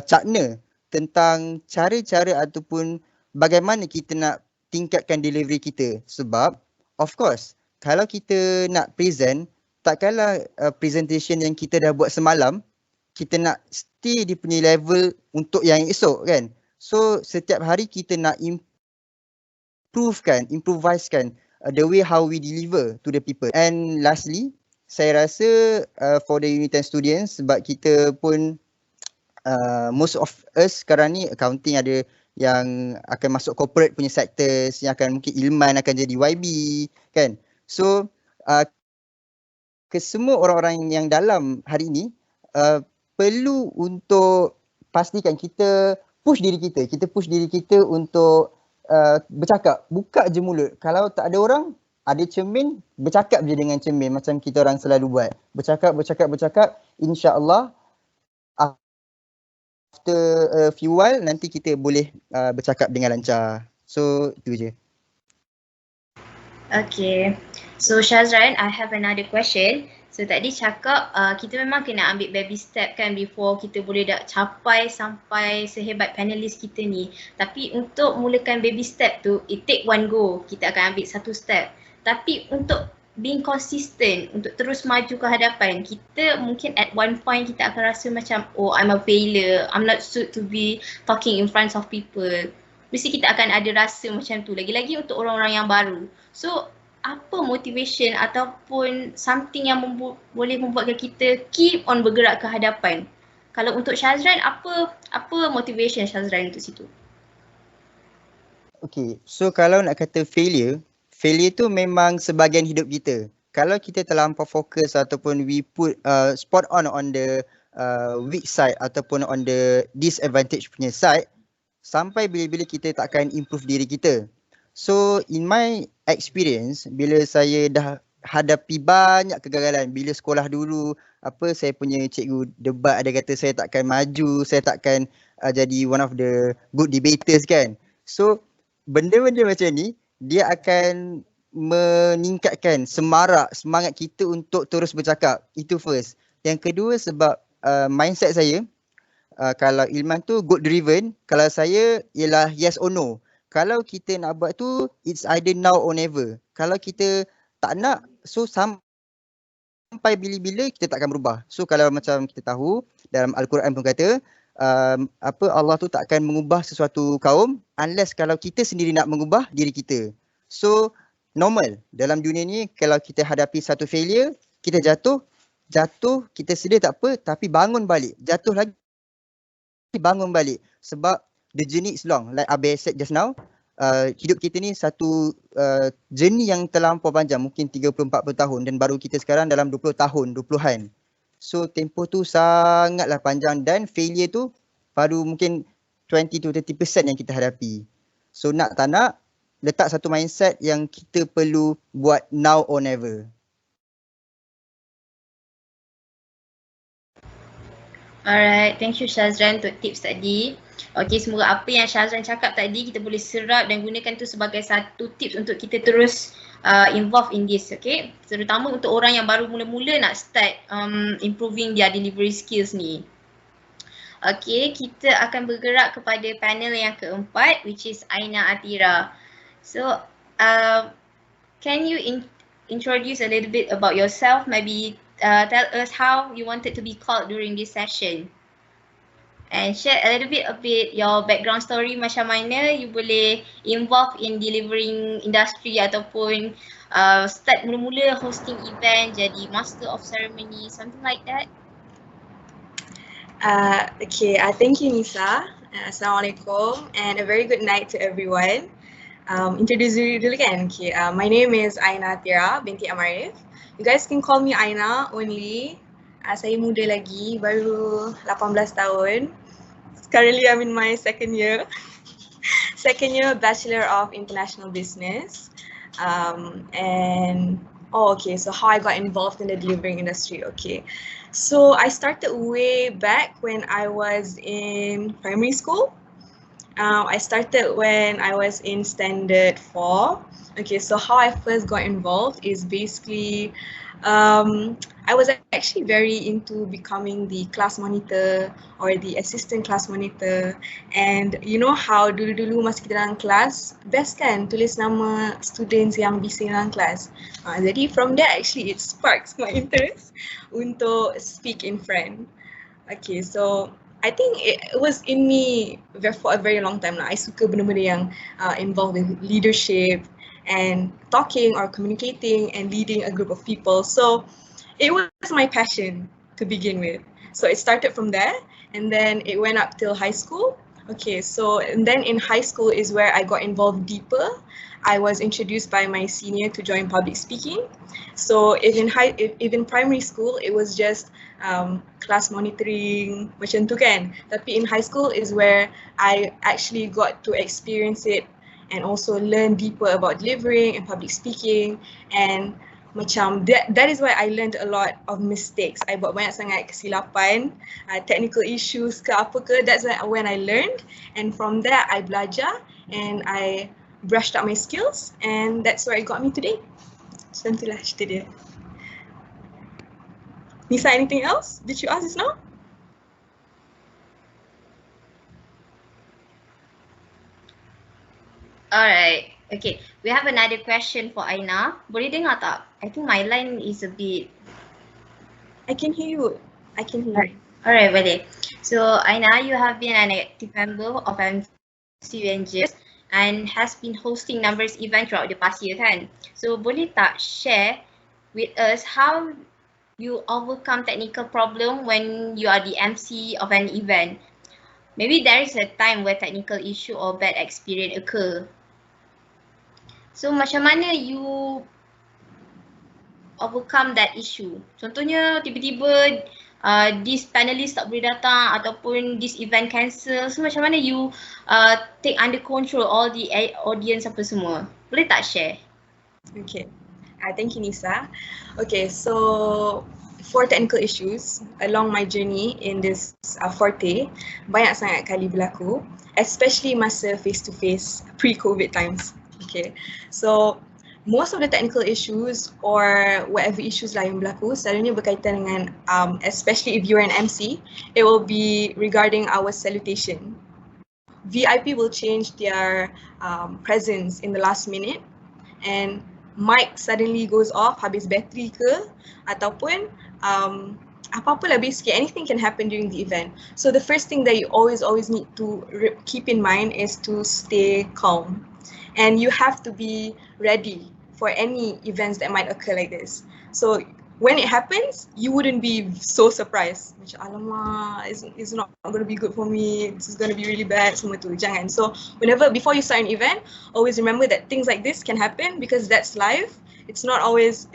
cakna tentang cara-cara ataupun bagaimana kita nak tingkatkan delivery kita. Sebab of course kalau kita nak present, takkanlah presentation yang kita dah buat semalam kita nak stay di punya level untuk yang esok kan. So setiap hari kita nak improvisekan the way how we deliver to the people. And lastly, saya rasa for the UNITEN students, sebab kita pun most of us sekarang ni accounting ada yang akan masuk corporate punya sectors, yang akan mungkin Ilman akan jadi YB kan. So kesemua orang-orang yang dalam hari ini perlu untuk pastikan kita push diri kita untuk bercakap, buka je mulut. Kalau tak ada orang, ada cermin, bercakap je dengan cermin macam kita orang selalu buat. Bercakap, insya-Allah after a few while nanti kita boleh bercakap dengan lancar. So itu je. Okay, so Shazran, I have another question. So tadi cakap kita memang kena ambil baby step kan before kita boleh capai sampai sehebat panelis kita ni. Tapi untuk mulakan baby step tu, it take one go. Kita akan ambil satu step. Tapi untuk being consistent, untuk terus maju ke hadapan, kita mungkin at one point kita akan rasa macam, oh I'm a failure, I'm not suited to be talking in front of people. Mesti kita akan ada rasa macam tu, lagi-lagi untuk orang-orang yang baru. So apa motivation ataupun something yang boleh membuatkan kita keep on bergerak ke hadapan? Kalau untuk Shazran, apa motivation Shazran untuk situ? Okay, so kalau nak kata failure tu memang sebahagian hidup kita. Kalau kita terlampau fokus ataupun we put spot on the weak side ataupun on the disadvantage punya side, sampai bila-bila kita takkan improve diri kita. So in my experience, bila saya dah hadapi banyak kegagalan, bila sekolah dulu, saya punya cikgu debat ada kata saya takkan maju, saya takkan jadi one of the good debaters kan. So benda-benda macam ni, dia akan meningkatkan semangat kita untuk terus bercakap. Itu first. Yang kedua sebab mindset saya, kalau Ilman tu goal driven, kalau saya ialah yes or no. Kalau kita nak buat tu, it's either now or never. Kalau kita tak nak, so sampai bila-bila kita tak akan berubah. So kalau macam kita tahu, dalam Al-Quran pun kata, Allah tu tak akan mengubah sesuatu kaum unless kalau kita sendiri nak mengubah diri kita. So normal dalam dunia ni, kalau kita hadapi satu failure, kita jatuh kita sedih tak apa, tapi bangun balik, jatuh lagi, bangun balik. Sebab the journey is long, like Abel said just now. Hidup kita ni satu journey yang terlampau panjang, mungkin 30-40 tahun, dan baru kita sekarang dalam 20 tahun, 20-an. So tempoh tu sangatlah panjang, dan failure tu baru mungkin 20-30% yang kita hadapi. So nak tak nak, letak satu mindset yang kita perlu buat now or never. Alright, thank you Shazran untuk tips tadi. Okay, semoga apa yang Shazran cakap tadi kita boleh serap dan gunakan tu sebagai satu tips untuk kita terus involve in this, okay? Terutama untuk orang yang baru mula-mula nak start improving their delivery skills ni. Okay, kita akan bergerak kepada panel yang keempat, which is Aina Atira. So, can you introduce a little bit about yourself? Maybe tell us how you wanted to be called during this session. And share a little bit your background story, macam mana you boleh involve in delivering industry ataupun start mula-mula hosting event, jadi master of ceremony, something like that. Okay, thank you Nisa. Assalamualaikum and a very good night to everyone. Introduce dulu kan. Okay, my name is Aina Atira binti Amarif. You guys can call me Aina only. Saya muda lagi, baru 18 tahun. Currently I'm in my second year Bachelor of International Business. Okay, so how I got involved in the delivering industry. Okay, so I started way back when I was in primary school. I started when I was in standard 4. Okay, so how I first got involved is basically I was actually very into becoming the class monitor or the assistant class monitor. And you know how dulu-dulu masa kita dalam kelas, best kan tulis nama students yang bising dalam kelas. Jadi from there actually it sparks my interest untuk speak in front. Okay, so I think it was in me for a very long time lah. I suka benda-benda yang involved with leadership and talking or communicating and leading a group of people. So it was my passion to begin with. So it started from there and then it went up till high school. Okay, so and then in high school is where I got involved deeper. I was introduced by my senior to join public speaking. So if in primary school, it was just class monitoring macam tu kan. Tapi in high school is where I actually got to experience it and also learn deeper about delivering and public speaking, and macam that is why I learned a lot of mistakes. I buat banyak sangat kesilapan, technical issues ke apa ke. That's when I learned, and from there I belajar and I brushed up my skills, and that's where it got me today. So itulah cerita dia. Nisa, anything else? Did you ask this now? Alright, okay. We have another question for Aina. Boleh dengar tak? I think my line is a bit. I can hear you. I can hear you. Alright, boleh. So Aina, you have been an active member of Emcee and has been hosting numerous events throughout the past year kan? So boleh tak share with us how you overcome technical problem when you are the MC of an event? Maybe there is a time where technical issue or bad experience occur. So macam mana you overcome that issue? Contohnya tiba-tiba this panelist tak boleh datang ataupun this event cancel. So macam mana you take under control all the audience apa semua? Boleh tak share? Okay. Thank you, Nisa. Okay, so for technical issues along my journey in this forte, banyak sangat kali berlaku, especially masa face-to-face pre-COVID times. Okay, so most of the technical issues or whatever issues lah yang berlaku selalunya berkaitan dengan, especially if you're an MC, it will be regarding our salutation. VIP will change their presence in the last minute, and mic suddenly goes off, habis battery ke, ataupun apa-apa lah, basically anything can happen during the event. So the first thing that you always need to keep in mind is to stay calm. And you have to be ready for any events that might occur like this. So when it happens, you wouldn't be so surprised. Macam, alamak, it's not going to be good for me, this is going to be really bad, semua tu. Jangan. So before you start an event, always remember that things like this can happen because that's life. It's not always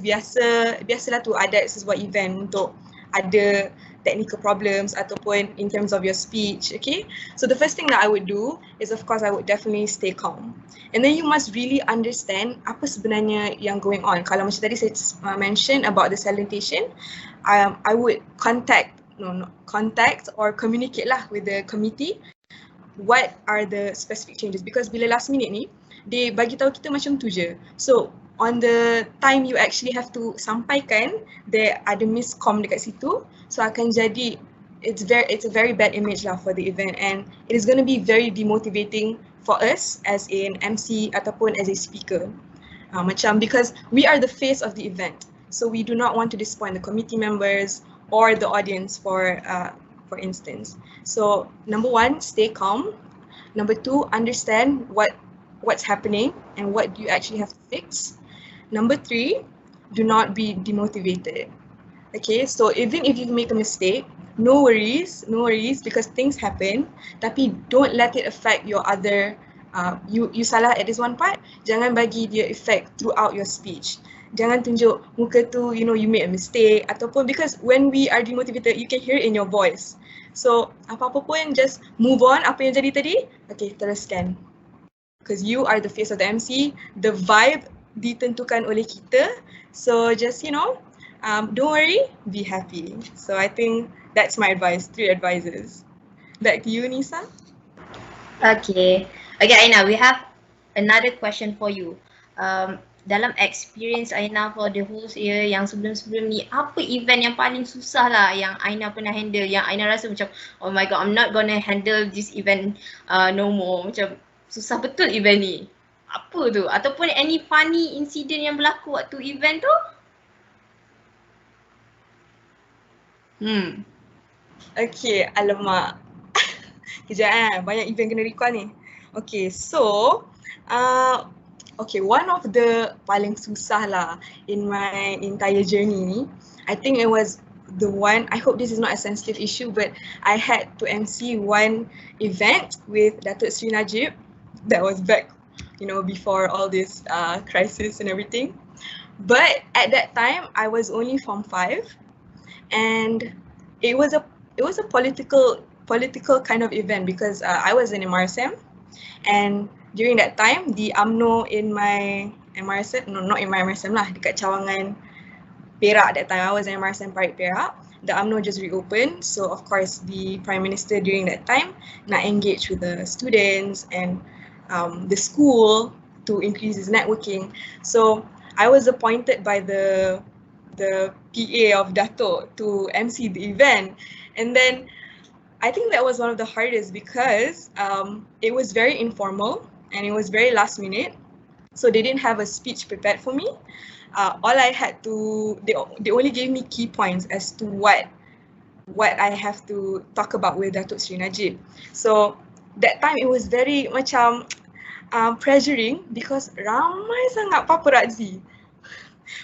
biasalah tu ada sebuah event untuk ada technical problems ataupun in terms of your speech, okay? So the first thing that I would do is, of course, I would definitely stay calm. And then you must really understand apa sebenarnya yang going on. Kalau macam tadi saya mention about the salutation, I would contact or communicate lah with the committee what are the specific changes, because bila last minute ni, they bagi tahu kita macam tu je. So on the time you actually have to sampaikan, there ada miscom dekat situ, so akan jadi it's a very bad image lah for the event, and it is going to be very demotivating for us as an MC ataupun as a speaker. Macam because we are the face of the event, so we do not want to disappoint the committee members or the audience for instance. So number 1, stay calm. Number 2, understand what's happening and what you actually have to fix. Number 3, do not be demotivated. Okay, so even if you make a mistake, no worries because things happen. Tapi don't let it affect your other, you salah at this one part, jangan bagi dia effect throughout your speech. Jangan tunjuk muka tu, you made a mistake ataupun, because when we are demotivated, you can hear it in your voice. So apa-apa pun just move on, apa yang jadi tadi, okay, teruskan. Because you are the face of the MC, the vibe ditentukan oleh kita. So just, don't worry, be happy. So I think that's my advice, 3 advices. Back to you, Nisa. Okay. Okay, Aina, we have another question for you. Dalam experience Aina for the whole year yang sebelum-sebelum ni, apa event yang paling susah lah yang Aina pernah handle, yang Aina rasa macam, oh my god, I'm not gonna handle this event no more. Macam susah betul event ni. Apa tu? Ataupun any funny incident yang berlaku waktu event tu? Okay, alamak. Kejap banyak event kena recall ni. Okay, so okay, one of the paling susah lah in my entire journey ni, I think it was the one, I hope this is not a sensitive issue, but I had to MC one event with Datuk Sri Najib. That was back, before all this crisis and everything. But at that time, I was only Form 5, and it was a political kind of event because I was in MRSM, and during that time the UMNO in my MRSM, no, not in my MRSM lah, dekat Cawangan Perak. That time I was in MRSM Parit Perak. The UMNO just reopened, so of course the Prime Minister during that time nak engage with the students and the school to increase his networking. So I was appointed by the PA of Dato' to MC the event, and then I think that was one of the hardest because it was very informal and it was very last minute, so they didn't have a speech prepared for me. All I had to, they only gave me key points as to what I have to talk about with Datuk Sri Najib. So that time it was very macam pressuring because ramai sangat paparazzi.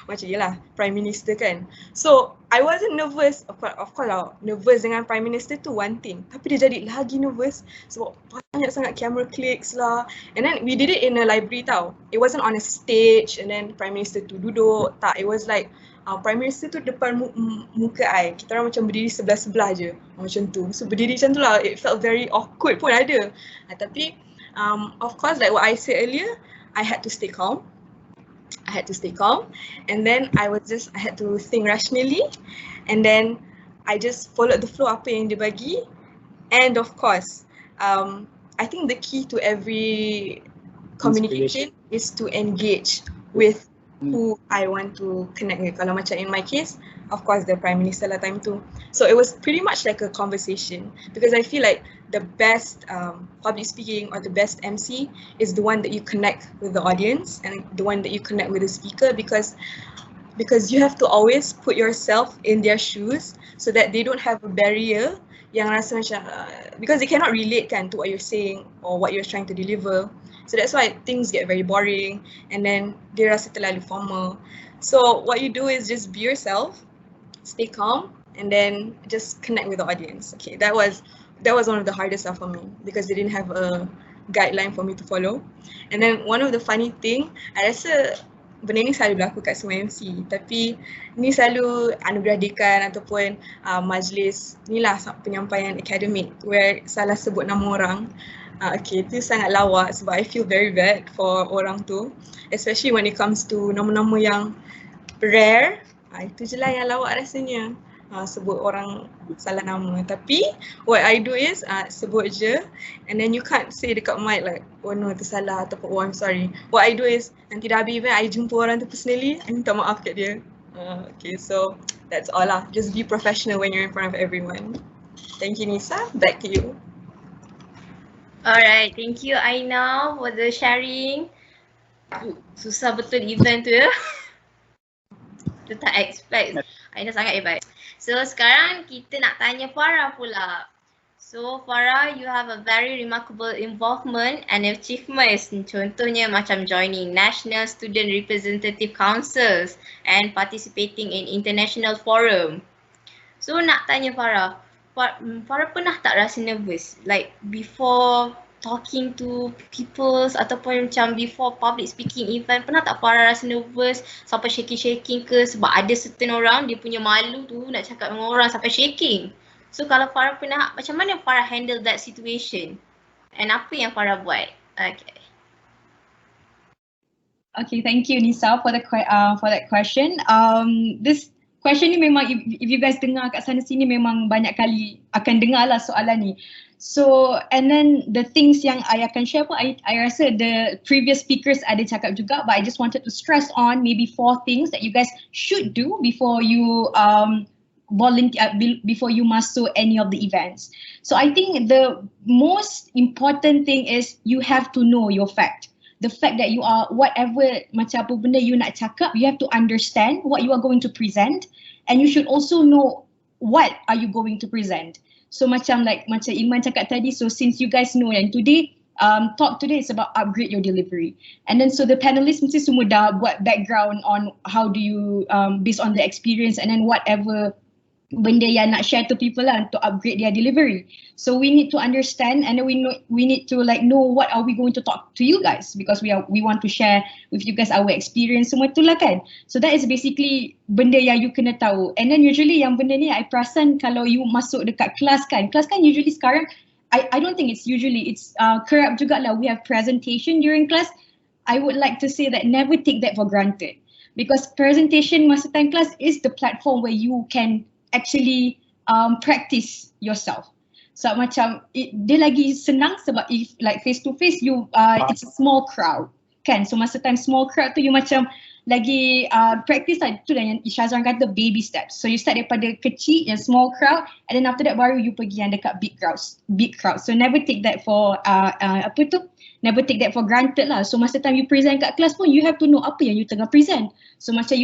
Macam yelah, Prime Minister kan. So I wasn't nervous, of course lah, nervous dengan Prime Minister tu one thing, tapi dia jadi lagi nervous sebab banyak sangat camera clicks lah. And then we did it in a library tau. It wasn't on a stage and then Prime Minister tu duduk, tak, it was like Prime Minister tu depan muka I, kita orang macam berdiri sebelah-sebelah je macam tu. So berdiri macam tu lah, it felt very awkward pun ada. Tapi of course, like what I said earlier, I had to stay calm, and then I had to think rationally, and then I just followed the flow apa yang dia bagi. And of course, I think the key to every communication is to engage with who I want to connect with. Kalau macam in my case, of course the Prime Minister lah time tu. So it was pretty much like a conversation, because I feel like the best public speaking or the best MC is the one that you connect with the audience and the one that you connect with the speaker, because you have to always put yourself in their shoes so that they don't have a barrier yang rasa macam because they cannot relate kan to what you're saying or what you're trying to deliver. So that's why things get very boring and then dia rasa terlalu formal. So what you do is just be yourself, stay calm, and then just connect with the audience. Okay, that was one of the hardest stuff for me because they didn't have a guideline for me to follow. And then one of the funny thing, I rasa benda ni selalu berlaku kat semua MC, tapi ni selalu anugerah dekan ataupun majlis ni lah penyampaian akademik where salah sebut nama orang. Okay, itu sangat lawak sebab I feel very bad for orang tu, especially when it comes to nama-nama yang rare. Itu je lah yang lawak rasanya, sebut orang salah nama. Tapi what I do is sebut je, and then you can't say dekat mic like, oh no, itu salah ataupun oh I'm sorry. What I do is nanti dah habis event, I jumpa orang tu personally, I minta maaf kat dia. Okay, so that's all lah. Just be professional when you're in front of everyone. Thank you, Nisa. Back to you. Alright, thank you Aina for the sharing. Susah betul event tu ya. Kita tak expect. Aina sangat hebat. So sekarang kita nak tanya Farah pula. So Farah, you have a very remarkable involvement and achievements. Contohnya macam joining National Student Representative Councils and participating in international forum. So nak tanya Farah, Farah pernah tak rasa nervous like before talking to people ataupun macam before public speaking event? Pernah tak Farah rasa nervous sampai shaking-shaking ke? Sebab ada certain orang dia punya malu tu nak cakap dengan orang sampai shaking. So kalau Farah pernah, macam mana Farah handle that situation? And apa yang Farah buat? Okay, thank you Nisa for that question. This question ni memang if you guys dengar kat sana sini memang banyak kali akan dengar lah soalan ni. So and then the things yang I akan share pun I rasa the previous speakers ada cakap juga, but I just wanted to stress on maybe 4 things that you guys should do before you volunteer, before you masuk any of the events. So I think the most important thing is you have to know your fact. The fact that you are whatever macam apa benda you nak cakap, you have to understand what you are going to present, and you should also know what are you going to present. So macam Iman cakap tadi, so since you guys know yang today talk today is about upgrade your delivery, and then so the panelists mesti semua dah buat background on how do you based on the experience, and then whatever benda yang nak share to people lah to upgrade their delivery. So we need to understand, and then we need to know what are we going to talk to you guys, because we want to share with you guys our experience semua tu lah kan. So that is basically benda yang you kena tahu. And then usually yang benda ni I perasan kalau you masuk dekat kelas kan usually sekarang I don't think it's usually, it's kerap juga lah we have presentation during class. I would like to say that never take that for granted, because presentation masa time class is the platform where you can actually practice yourself. So macam dia lagi senang sebab if like face to face you it's a small crowd kan. So masa time small crowd tu you macam lagi practice lah. Tu lah yang Syazwan kata baby steps. So you start daripada kecil yang small crowd, and then after that baru you pergi yang dekat big crowd. So never take that for never take that for granted lah. So masa time you present kat kelas pun you have to know apa yang you tengah present. So macam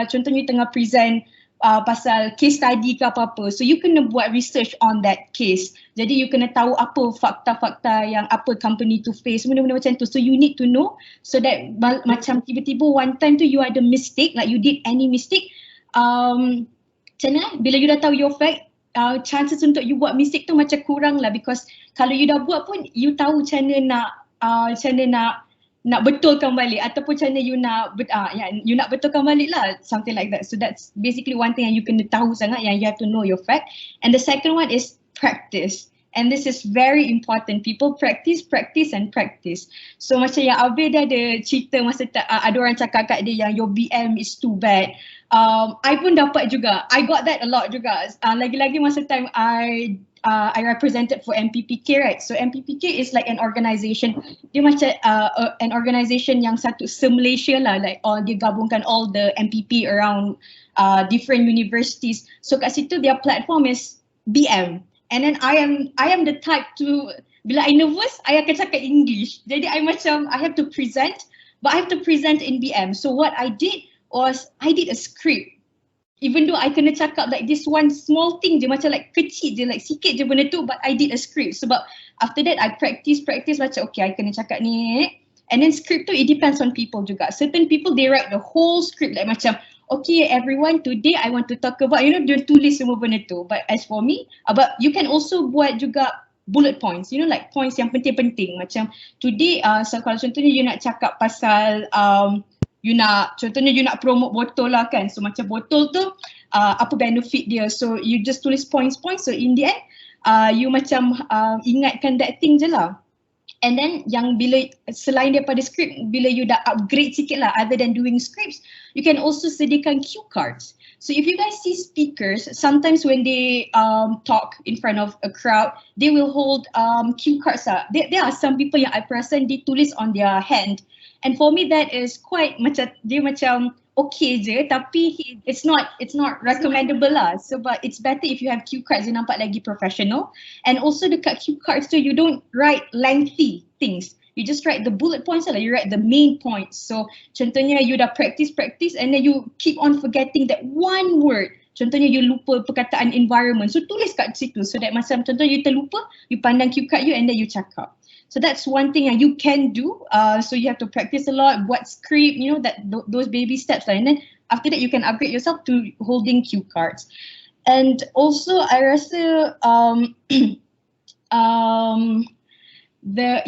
contohnya you tengah present pasal case study ke apa-apa. So you kena buat research on that case. Jadi you kena tahu apa fakta-fakta yang apa company to face, benda-benda macam tu. So you need to know so that macam tiba-tiba one time tu you ada mistake, like you did any mistake. Macam mana? Bila you dah tahu your fact, chances untuk you buat mistake tu macam kurang lah, because kalau you dah buat pun you tahu macam mana nak betulkan balik, ataupun macam mana you nak betulkan balik lah, something like that. So that's basically one thing yang you kena tahu sangat, yang you have to know your fact. And the second one is practice. And this is very important. People practice. So macam yang Abe dah ada cerita masa ada orang cakap kat dia yang your BM is too bad. I pun dapat juga. I got that a lot juga. Lagi-lagi masa time I represented for MPPK, right? So MPPK is like an organisation. Dia macam an organisation yang satu se-Malaysia lah, like dia gabungkan all the MPP around different universities. So kat situ their platform is BM. And then I am the type to, bila I nervous, I akan cakap English. Jadi I have to present, but I have to present in BM. So what I did was I did a script. Even though I kena cakap like this one small thing je, macam like kecil je, like sikit je benda tu, but I did a script. Sebab after that I practice macam okay I kena cakap ni. And then script tu it depends on people juga. Certain people they write the whole script like macam okay everyone today I want to talk about, dia tulis semua benda tu. But as for me, but you can also buat juga bullet points, like points yang penting-penting. Macam today so kalau contohnya you nak cakap pasal you nak promote botol lah kan. So macam botol tu apa benefit dia. So you just tulis points. So in the end you macam ingatkan that thing je lah. And then yang bila selain daripada script, bila you dah upgrade sikit lah, other than doing scripts, you can also sediakan cue cards. So if you guys see speakers, sometimes when they talk in front of a crowd, they will hold cue cards lah. There are some people yang I perasan they tulis on their hand. And for me that is quite macam okay je, tapi it's not recommendable lah. So but it's better if you have cue cards, dia nampak lagi professional. And also dekat cue cards tu you don't write lengthy things. You just write the bullet points lah, you write the main points. So contohnya you dah practice and then you keep on forgetting that one word. Contohnya you lupa perkataan environment, so tulis kat situ so that macam contohnya you terlupa, you pandang cue card you and then you cakap. So that's one thing that you can do. So you have to practice a lot, buat script, those baby steps lah. And then after that you can upgrade yourself to holding cue cards. And also I rasa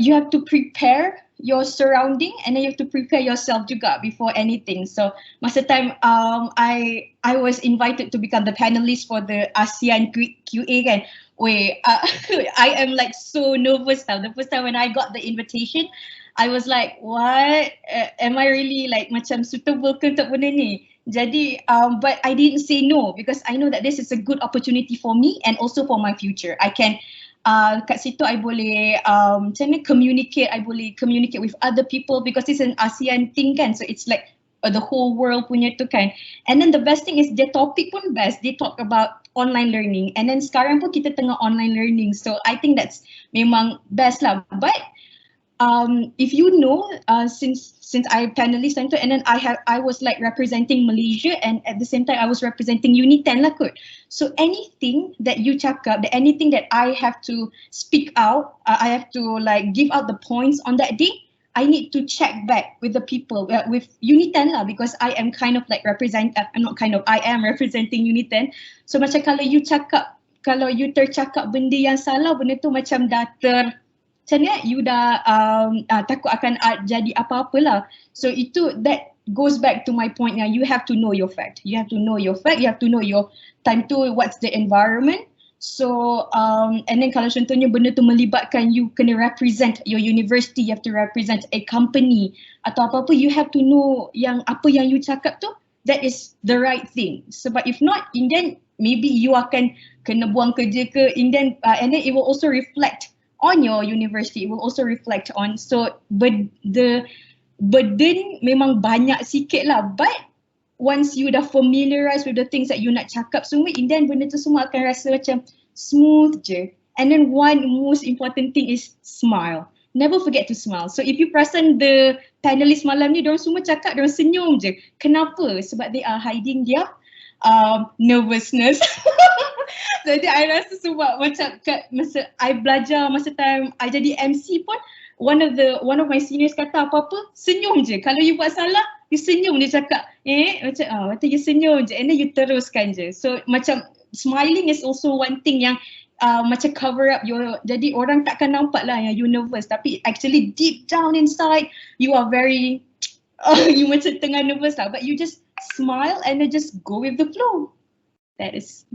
you have to prepare your surrounding, and then you have to prepare yourself juga before anything. So masa time I was invited to become the panelist for the ASEAN QA kan. I am like so nervous now. The first time when I got the invitation, I was like, what? Am I really like macam suitable ke untuk benda ni? Jadi, but I didn't say no because I know that this is a good opportunity for me and also for my future. I can kat situ I boleh macam mana communicate, I boleh communicate with other people because it's an ASEAN thing kan, so it's like the whole world punya tu kan. And then the best thing is their topic pun best, they talk about online learning, and then sekarang pun kita tengah online learning, so I think that's memang best lah. But if you know, since I panelist and then I was like representing Malaysia, and at the same time I was representing UNITEN lah kot. So anything that you cakap, anything that I have to speak out, I have to like give out the points on that day, I need to check back with the people, with UNITEN lah, because I am kind of like I am representing UNITEN. So macam kalau you tercakap benda yang salah, benda tu macam dah macam ni, you dah takut akan jadi apa-apa lah. So that goes back to my point yang you have to know your fact. You have to know your fact, you have to know your time tu, what's the environment. So and then kalau contohnya benda tu melibatkan you kena represent your university, you have to represent a company atau apa-apa, you have to know yang apa yang you cakap tu, that is the right thing. Sebab if not, in then maybe you akan kena buang kerja ke, and then it will also reflect on your university, it will also reflect on, so the burden memang banyak sikit lah, but once you dah familiarize with the things that you nak cakap semua, and then benda tu semua akan rasa macam smooth je. And then one most important thing is smile. Never forget to smile. So if you perasan the panelist malam ni, diorang semua cakap, diorang senyum je. Kenapa? Sebab they are hiding their nervousness. Jadi I rasa sebab macam masa I belajar, masa time I jadi MC pun, one of my seniors kata apa-apa, senyum je. Kalau you buat salah, you senyum, dia cakap macam you senyum je, and then you teruskan je. So macam smiling is also one thing yang macam cover up your, jadi orang takkan nampak lah yang you nervous, tapi actually deep down inside you are very you macam tengah nervous lah, but you just smile and then just go with the flow. That is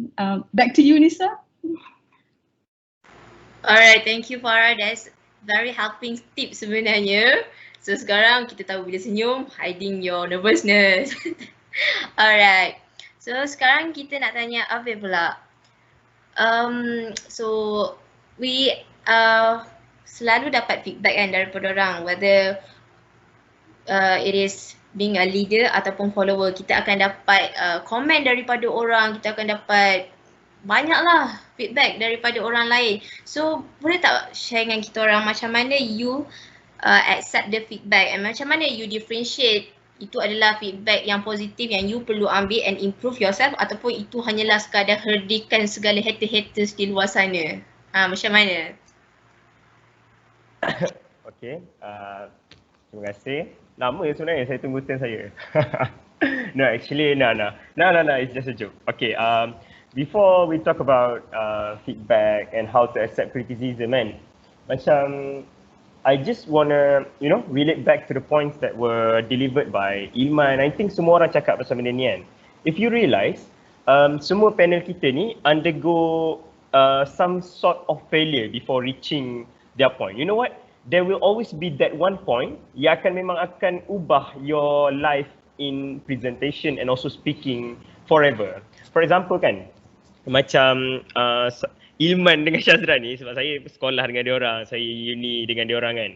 back to you, Nisa. Alright, thank you Farah. That's very helping tips sebenarnya. So sekarang kita tahu bila senyum, hiding your nervousness. Alright, so sekarang kita nak tanya Afif pula. So we selalu dapat feedback kan daripada orang, whether it is being a leader ataupun follower, kita akan dapat komen daripada orang, kita akan dapat banyaklah feedback daripada orang lain. So boleh tak share dengan kita orang macam mana you accept the feedback, and macam mana you differentiate itu adalah feedback yang positif yang you perlu ambil and improve yourself, ataupun itu hanyalah sekadar herdikan segala haters di luar sana. Macam mana? Okay, terima kasih. Lama sebenarnya saya tunggu turn saya. No, actually, no, it's just a joke. Okay, before we talk about feedback and how to accept criticism, macam I just wanna, relate back to the points that were delivered by Ilman. I think semua orang cakap pasal benda ni kan. If you realise, semua panel kita ni undergo some sort of failure before reaching their point. You know what? There will always be that one point yang memang akan ubah your life in presentation and also speaking forever. For example kan, macam Ilman dengan Syazran ni, sebab saya sekolah dengan diorang, saya uni dengan diorang kan.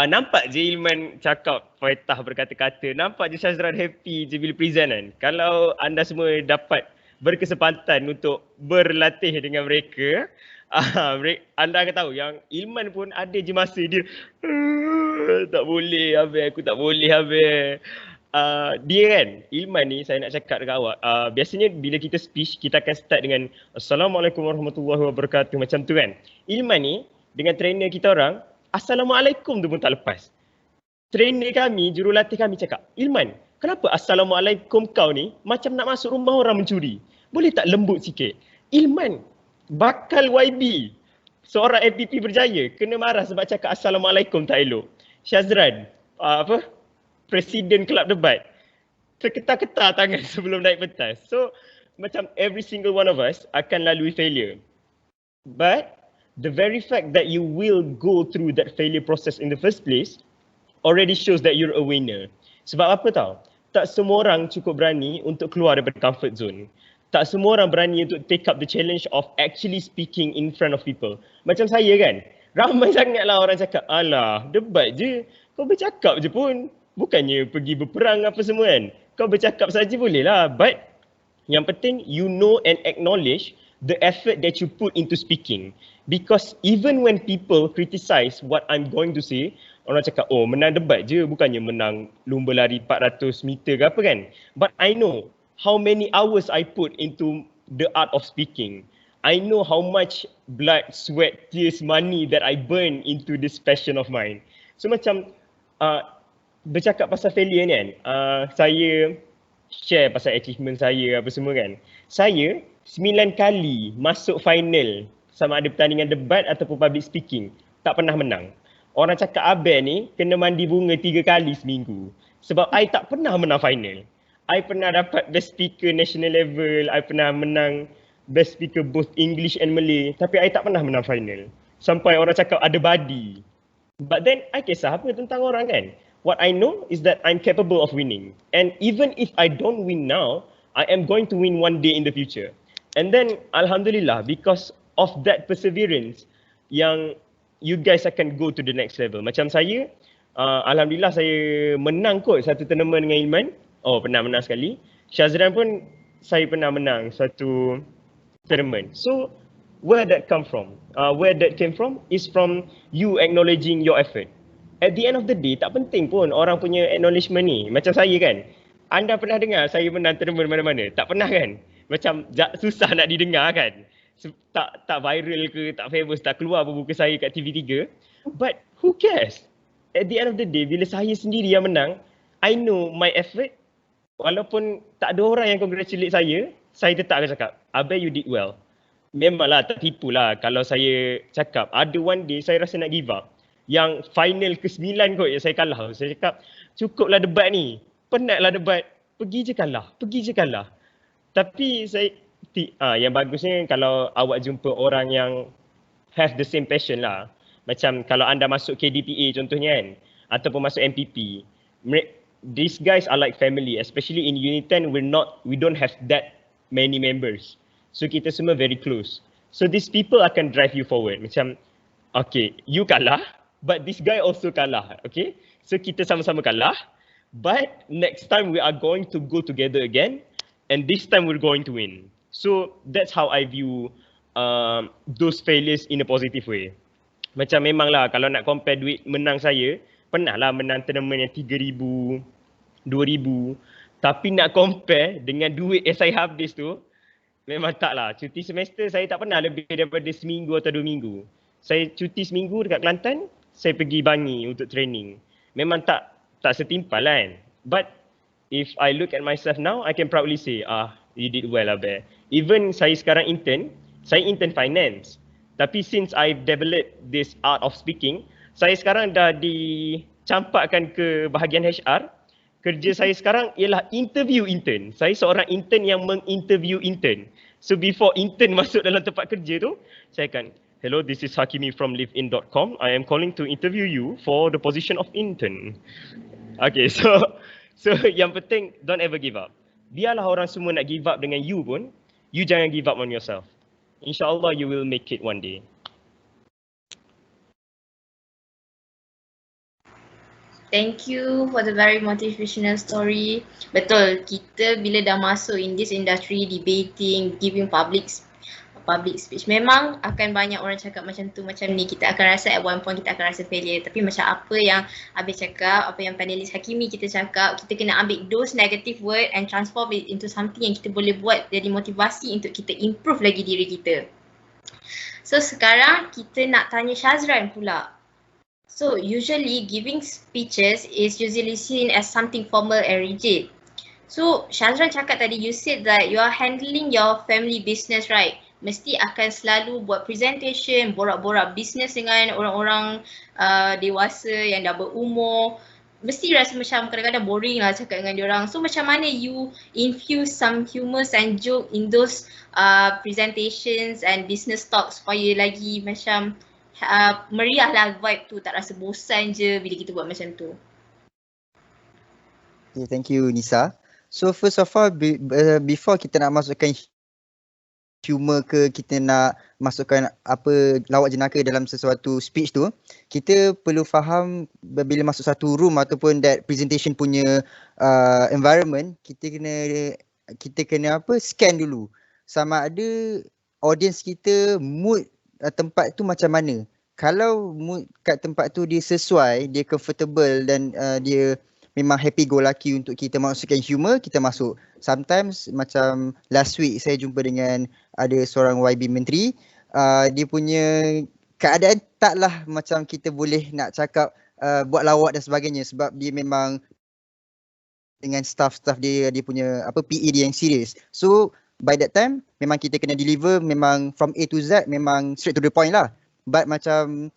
Nampak je Ilman cakap faedah berkata-kata, nampak je Syazran happy je bila present kan. Kalau anda semua dapat berkesempatan untuk berlatih dengan mereka, anda akan tahu yang Ilman pun ada je masa dia tak boleh habis, aku tak boleh habis. Dia kan, Ilman ni saya nak cakap dekat awak, biasanya bila kita speech, kita akan start dengan Assalamualaikum warahmatullahi wabarakatuh macam tu kan. Ilman ni dengan trainer kita orang, Assalamualaikum tu pun tak lepas. Trainer kami, jurulatih kami cakap, Ilman, kenapa Assalamualaikum kau ni macam nak masuk rumah orang mencuri? Boleh tak lembut sikit? Ilman, bakal YB, seorang APP berjaya, kena marah sebab cakap Assalamualaikum tak elok. Syazran, Presiden Kelab Debat, terketar-ketar tangan sebelum naik pentas. So, macam every single one of us akan lalui failure. But, the very fact that you will go through that failure process in the first place already shows that you're a winner. Sebab apa tau? Tak semua orang cukup berani untuk keluar daripada comfort zone. Tak semua orang berani untuk take up the challenge of actually speaking in front of people. Macam saya kan, ramai sangatlah orang cakap, alah debat je, kau bercakap je pun. Bukannya pergi berperang apa semua kan. Kau bercakap saja boleh lah. But yang penting you know and acknowledge the effort that you put into speaking. Because even when people criticize what I'm going to say, orang cakap, oh menang debat je, bukannya menang lumba lari 400 meter ke apa kan. But I know how many hours I put into the art of speaking. I know how much blood, sweat, tears, money that I burn into this passion of mine. So macam bercakap pasal failure ni kan, saya share pasal achievement saya apa semua kan. Saya 9 kali masuk final sama ada pertandingan debat ataupun public speaking, tak pernah menang. Orang cakap Abel ni kena mandi bunga 3 kali seminggu. Sebab I tak pernah menang final. I pernah dapat best speaker national level, I pernah menang best speaker both English and Malay, tapi I tak pernah menang final. Sampai orang cakap ada badi. But then I kisah apa tentang orang kan? What I know is that I'm capable of winning. And even if I don't win now, I am going to win one day in the future. And then Alhamdulillah, because of that perseverance, yang you guys akan go to the next level. Macam saya, Alhamdulillah saya menang kot satu tournament dengan Ilman. Oh, pernah menang sekali. Syazran pun saya pernah menang satu tournament. So, where that come from? Where that came from is from you acknowledging your effort. At the end of the day, tak penting pun orang punya acknowledgement ni. Macam saya kan, anda pernah dengar saya menang tournament mana-mana? Tak pernah kan? Macam susah nak didengar kan? Tak viral ke, tak famous, tak keluar pun muka saya kat TV3. But who cares? At the end of the day, bila saya sendiri yang menang, I know my effort. Walaupun tak ada orang yang congratulate saya tetap akan cakap, Abel you did well. Memanglah tak tipu lah kalau saya cakap, ada one day saya rasa nak give up. Yang final ke-9 kot yang saya kalah. Saya cakap, cukuplah debat ni. Penatlah debat. Pergi je kalah. Tapi saya, yang bagusnya kalau awak jumpa orang yang have the same passion lah. Macam kalau anda masuk KDPA contohnya kan, ataupun masuk MPP. These guys are like family, especially in UNITEN, we don't have that many members. So kita semua very close. So these people akan drive you forward. Macam, okay, you kalah, but this guy also kalah, okay? So kita sama-sama kalah, but next time we are going to go together again, and this time we're going to win. So that's how I view those failures in a positive way. Macam memanglah kalau nak compare duit menang saya, pernah lah menang tournament yang 3,000, 2,000. Tapi nak compare dengan duit yang saya habis tu, memang tak lah. Cuti semester saya tak pernah lebih daripada seminggu atau 2 minggu. Saya cuti seminggu dekat Kelantan, saya pergi Bangi untuk training. Memang tak setimpal kan. But if I look at myself now, I can proudly say, you did well Abel. Even saya sekarang intern finance. Tapi since I've developed this art of speaking, saya sekarang dah dicampakkan ke bahagian HR. Kerja saya sekarang ialah interview intern. Saya seorang intern yang menginterview intern. So before intern masuk dalam tempat kerja tu, saya akan, hello, this is Hakimi from livein.com. I am calling to interview you for the position of intern. Okay, so yang penting, don't ever give up. Biarlah orang semua nak give up dengan you pun, you jangan give up on yourself. InsyaAllah you will make it one day. Thank you for the very motivational story. Betul, kita bila dah masuk in this industry, debating, giving public speech, memang akan banyak orang cakap macam tu, macam ni. Kita akan rasa at one point kita akan rasa failure. Tapi macam apa yang Abel cakap, apa yang panelis Hakimi kita cakap, kita kena ambil those negative word and transform it into something yang kita boleh buat jadi motivasi untuk kita improve lagi diri kita. So sekarang kita nak tanya Syazran pula. So usually giving speeches is usually seen as something formal and rigid. So Syazran cakap tadi, you said that you are handling your family business, right? Mesti akan selalu buat presentation, borak-borak bisnes dengan orang-orang dewasa yang dah berumur. Mesti rasa macam kadang-kadang boring lah cakap dengan diorang. So macam mana you infuse some humour and joke in those presentations and business talks supaya lagi macam meriah lah vibe tu, tak rasa bosan je bila kita buat macam tu. Okay, thank you Nisa. So first of all, before kita nak masukkan humor ke, kita nak masukkan apa lawak jenaka dalam sesuatu speech tu, kita perlu faham bila masuk satu room ataupun that presentation punya environment, kita kena scan dulu sama ada audience kita, mood tempat tu macam mana. Kalau mood kat tempat tu dia sesuai, dia comfortable dan dia memang happy go lucky untuk kita masukkan humor, kita masuk. Sometimes macam last week saya jumpa dengan ada seorang YB menteri, dia punya keadaan taklah macam kita boleh nak cakap buat lawak dan sebagainya, sebab dia memang dengan staff dia punya PE dia yang serius. So by that time memang kita kena deliver memang from A to Z, memang straight to the point lah. But macam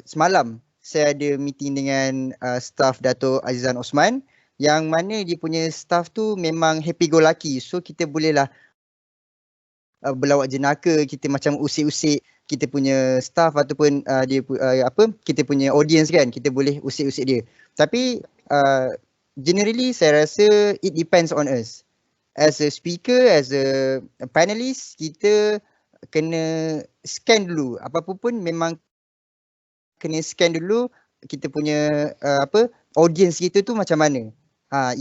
semalam saya ada meeting dengan staff Dato' Azizan Osman, yang mana dia punya staff tu memang happy go lucky. So kita bolehlah berlawak jenaka, kita macam usik-usik kita punya staff ataupun kita punya audience kan, kita boleh usik-usik dia. Tapi generally saya rasa it depends on us. As a speaker, as a panelist, kita kena scan dulu. Apa-apa pun memang kena scan dulu kita punya audience kita tu macam mana.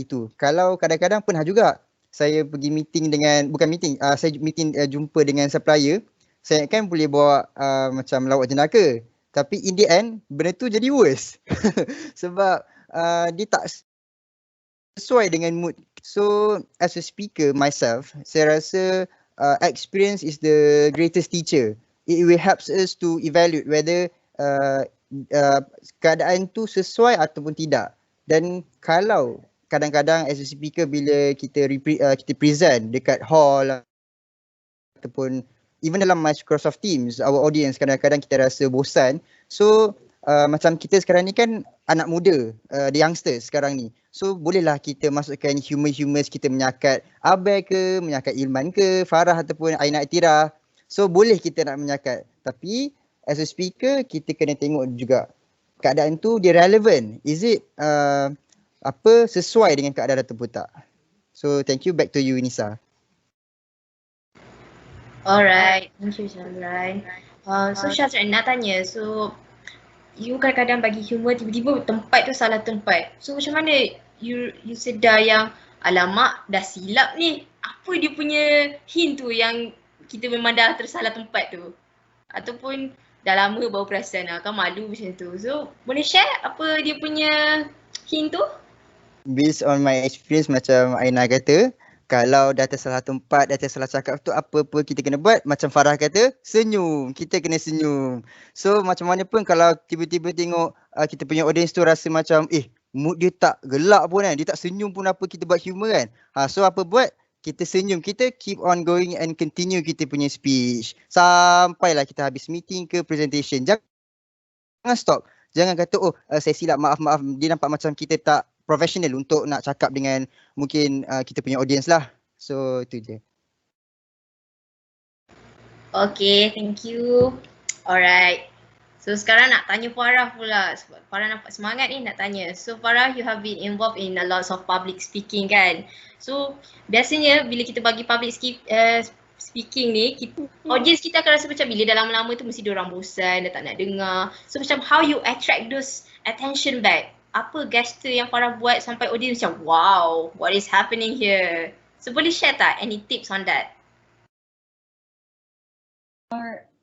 Itu. Kalau kadang-kadang pernah juga saya pergi meeting dengan, bukan meeting, saya jumpa dengan supplier, saya kan boleh bawa macam lawak jenaka. Tapi in the end, benda tu jadi worse. Sebab dia tak sesuai dengan mood. So as a speaker myself, saya rasa experience is the greatest teacher. It will help us to evaluate whether keadaan tu sesuai ataupun tidak. Dan kalau kadang-kadang as a speaker bila kita present dekat hall ataupun even dalam Microsoft Teams, our audience kadang-kadang kita rasa bosan. So macam kita sekarang ni kan anak muda, the youngsters sekarang ni. So bolehlah kita masukkan humor kita menyakat Abai ke, menyakat Ilman ke, Farah ataupun Aina Atira. So boleh kita nak menyakat. Tapi as a speaker kita kena tengok juga keadaan tu dia relevant. Is it sesuai dengan keadaan ataupun tak. So thank you, back to you Nisa. Alright, thank you Syazran. So Syazran nak tanya, so you kadang-kadang bagi humor, tiba-tiba tempat tu salah tempat. So macam mana you sedar yang alamak dah silap ni? Apa dia punya hint tu yang kita memang dah tersalah tempat tu? Ataupun dah lama baru perasan kan malu macam tu. So boleh share apa dia punya hint tu? Based on my experience, macam Aina kata, kalau dah tersalah tempat, dah tersalah cakap tu, apa-apa kita kena buat. Macam Farah kata, senyum. Kita kena senyum. So macam mana pun kalau tiba-tiba tengok kita punya audience tu rasa macam mood dia tak gelak pun kan, dia tak senyum pun, apa kita buat humor kan. So apa buat? Kita senyum, kita keep on going and continue kita punya speech. Sampailah kita habis meeting ke presentation. Jangan stop. Jangan kata, saya silap, maaf. Dia nampak macam kita tak professional untuk nak cakap dengan mungkin kita punya audience lah. So itu je. Okay, thank you. Alright. So sekarang nak tanya Farah pula. Sebab Farah nampak semangat ni nak tanya. So Farah, you have been involved in a lot of public speaking kan. So biasanya bila kita bagi public speaking ni, audience kita akan rasa macam bila dah lama-lama tu mesti diorang bosan, dah tak nak dengar. So macam how you attract those attention back? Apa gesture yang Farah buat sampai audience macam wow, what is happening here? So boleh share tak any tips on that?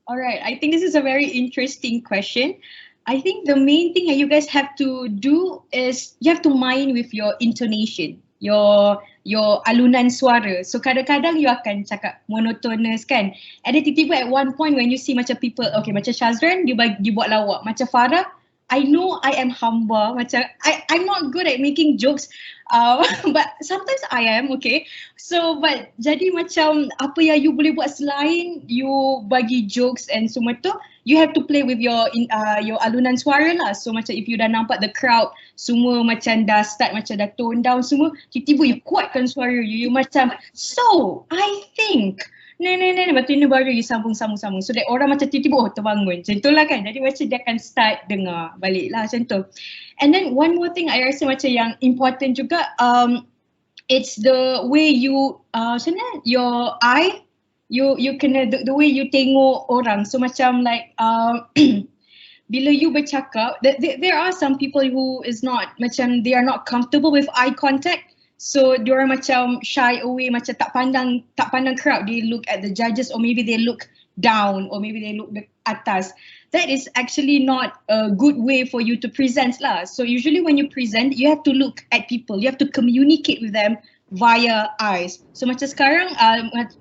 Alright, I think this is a very interesting question. I think the main thing that you guys have to do is you have to mind with your intonation, your alunan suara. So kadang-kadang you akan cakap monotonous kan. And then tiba-tiba at one point when you see macam people, okay macam Syazran dia buat lawak, macam Farah, I know I am hamba, macam I'm not good at making jokes, but sometimes I am, okay. So but jadi macam apa yang you boleh buat selain you bagi jokes and semua tu, you have to play with your alunan suara lah. So macam if you dah nampak the crowd semua macam dah start macam dah tone down semua, tiba-tiba you kuatkan suara you macam, so I think lepas tu ini baru you sambung. So that orang macam tiba-tiba terbangun. Macam tu lah kan. Jadi macam dia akan start dengar balik lah macam tu. And then one more thing I rasa macam yang important juga, it's the way you, macam mana, your eye, you kena the way you tengok orang. So macam like bila you bercakap, there are some people who is not macam they are not comfortable with eye contact. So diorang macam shy away, macam tak pandang crowd. They look at the judges, or maybe they look down, or maybe they look atas. That is actually not a good way for you to present lah. So usually when you present, you have to look at people. You have to communicate with them via eyes. So macam sekarang,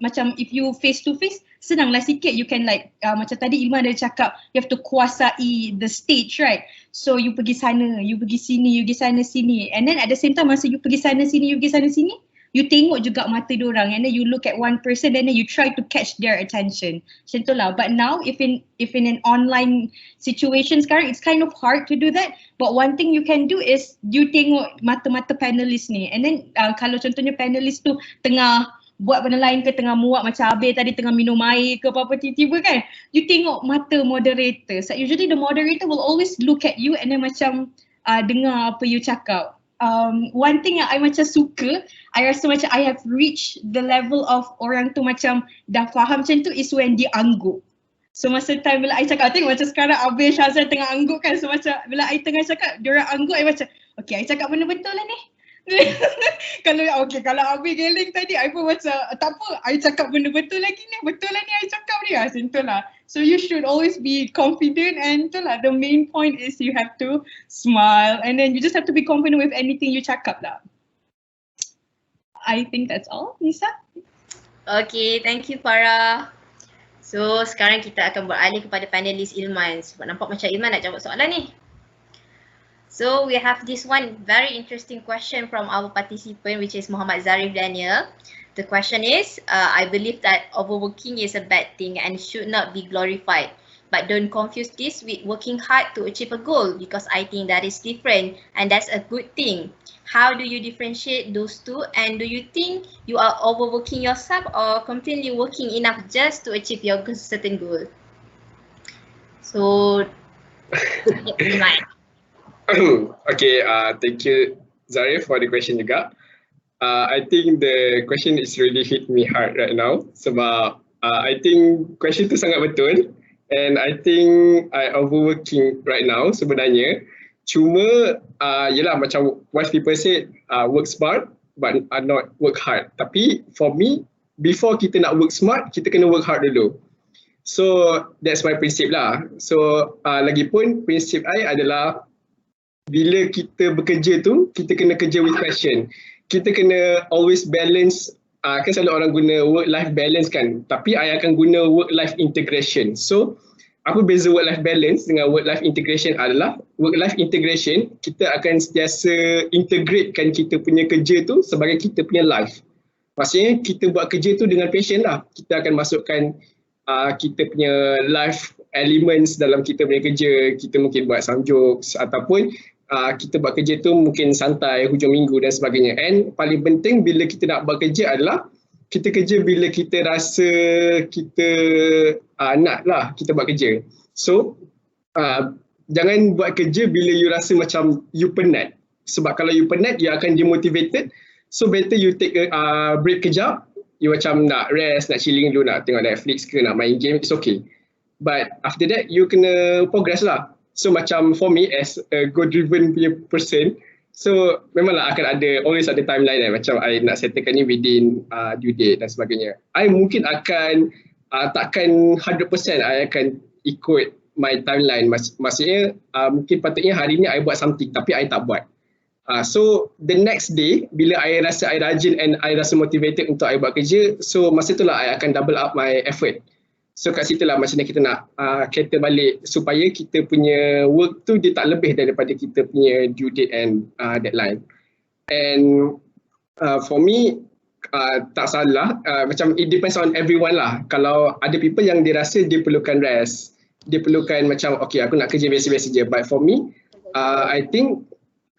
macam if you face to face, senanglah sikit. You can like, macam tadi Ilman ada cakap, you have to kuasai the stage, right? So you pergi sana, you pergi sini, you pergi sana sini. And then at the same time, masa you pergi sana sini, you pergi sana sini, you tengok juga mata diorang, and then you look at one person and then you try to catch their attention. Macam tu lah. But now if in an online situation sekarang, it's kind of hard to do that. But one thing you can do is you tengok mata-mata panelis ni, and then kalau contohnya panelis tu tengah buat benda lain ke, tengah muak macam Abe tadi tengah minum air ke apa-apa tiba-tiba kan, you tengok mata moderator. So usually the moderator will always look at you and then macam dengar apa you cakap. One thing yang I macam suka, I rasa macam I have reached the level of orang tu macam dah faham macam tu is when dia angguk. So masa time bila I cakap, tengok macam sekarang Abe Syazan tengah angguk kan. So macam bila I tengah cakap, diorang angguk, I macam okay, I cakap benda betul lah ni. Kalau Abe geleng tadi, I pun macam tak apa, I cakap benda betul lagi ni, betul lah ni I cakap ni, macam tu lah. So you should always be confident, and tu lah, the main point is you have to smile, and then you just have to be confident with anything you cakap lah. I think that's all, Nisa. Okay, thank you Farah. So sekarang kita akan beralih kepada panelis Ilman, sebab nampak macam Ilman nak jawab soalan ni. So we have this one very interesting question from our participant, which is Muhammad Zarif Daniel. The question is, I believe that overworking is a bad thing and should not be glorified. But don't confuse this with working hard to achieve a goal, because I think that is different and that's a good thing. How do you differentiate those two, and do you think you are overworking yourself or completely working enough just to achieve your certain goal? So, Okay, thank you Zarif for the question juga. I think the question is really hit me hard right now, sebab I think question tu sangat betul, and I think I overworking right now sebenarnya. Cuma yelah, macam what people say, work smart but not work hard. Tapi for me, before kita nak work smart, kita kena work hard dulu. So that's my prinsip lah. So lagipun prinsip I adalah bila kita bekerja tu, kita kena kerja with passion. Kita kena always balance, kan selalu orang guna work-life balance kan, tapi I akan guna work-life integration. So, apa beza work-life balance dengan work-life integration adalah, work-life integration, kita akan sentiasa integratekan kita punya kerja tu sebagai kita punya life. Maksudnya, kita buat kerja tu dengan passion lah. Kita akan masukkan kita punya life elements dalam kita punya kerja. Kita mungkin buat some jokes, ataupun kita buat kerja tu mungkin santai hujung minggu dan sebagainya. And paling penting bila kita nak buat kerja adalah kita kerja bila kita rasa kita nak lah kita buat kerja. So jangan buat kerja bila you rasa macam you penat. Sebab kalau you penat, you akan demotivated. So better you take a break kejap. You macam nak rest, nak chilling dulu, nak tengok Netflix ke, nak main game, it's okay. But after that, you kena progress lah. So macam for me as a goal-driven punya person, so memanglah akan always ada timeline macam I nak settlekan ni within due date dan sebagainya. I mungkin akan takkan 100% I akan ikut my timeline. Maksudnya mungkin patutnya hari ni I buat something tapi I tak buat. So the next day bila I rasa I rajin and I rasa motivated untuk I buat kerja, so masa itulah I akan double up my effort. So kat situ lah macam mana kita nak cater balik supaya kita punya work tu dia tak lebih daripada kita punya due date and deadline. And for me tak salah, macam it depends on everyone lah. Kalau ada people yang dia rasa dia perlukan rest, dia perlukan macam okay aku nak kerja biasa-biasa je. But for me, I think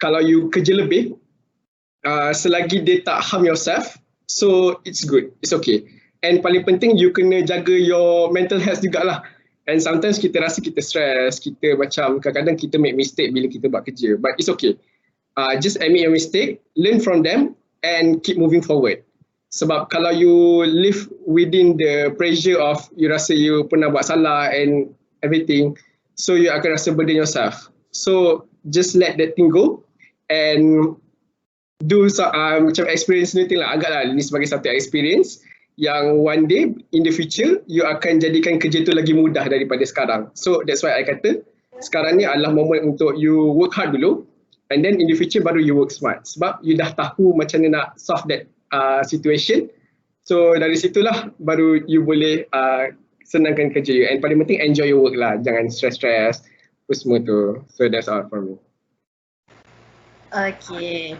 kalau you kerja lebih, selagi dia tak harm yourself, so it's good, it's okay. And paling penting you kena jaga your mental health jugalah. And sometimes kita rasa kita stress, kita macam kadang-kadang kita make mistake bila kita buat kerja. But it's okay. Just admit your mistake, learn from them and keep moving forward. Sebab kalau you live within the pressure of you rasa you pernah buat salah and everything, so you akan rasa burden yourself. So just let that thing go and do macam experience new thing lah, agaklah ni sebagai satu experience yang one day in the future you akan jadikan kerja tu lagi mudah daripada sekarang. So that's why I kata sekarang ni adalah moment untuk you work hard dulu and then in the future baru you work smart, sebab you dah tahu macam mana nak solve that situation. So dari situlah baru you boleh senangkan kerja you, and paling penting enjoy your work lah, jangan stress-stress semua tu. So that's all for me. Okay.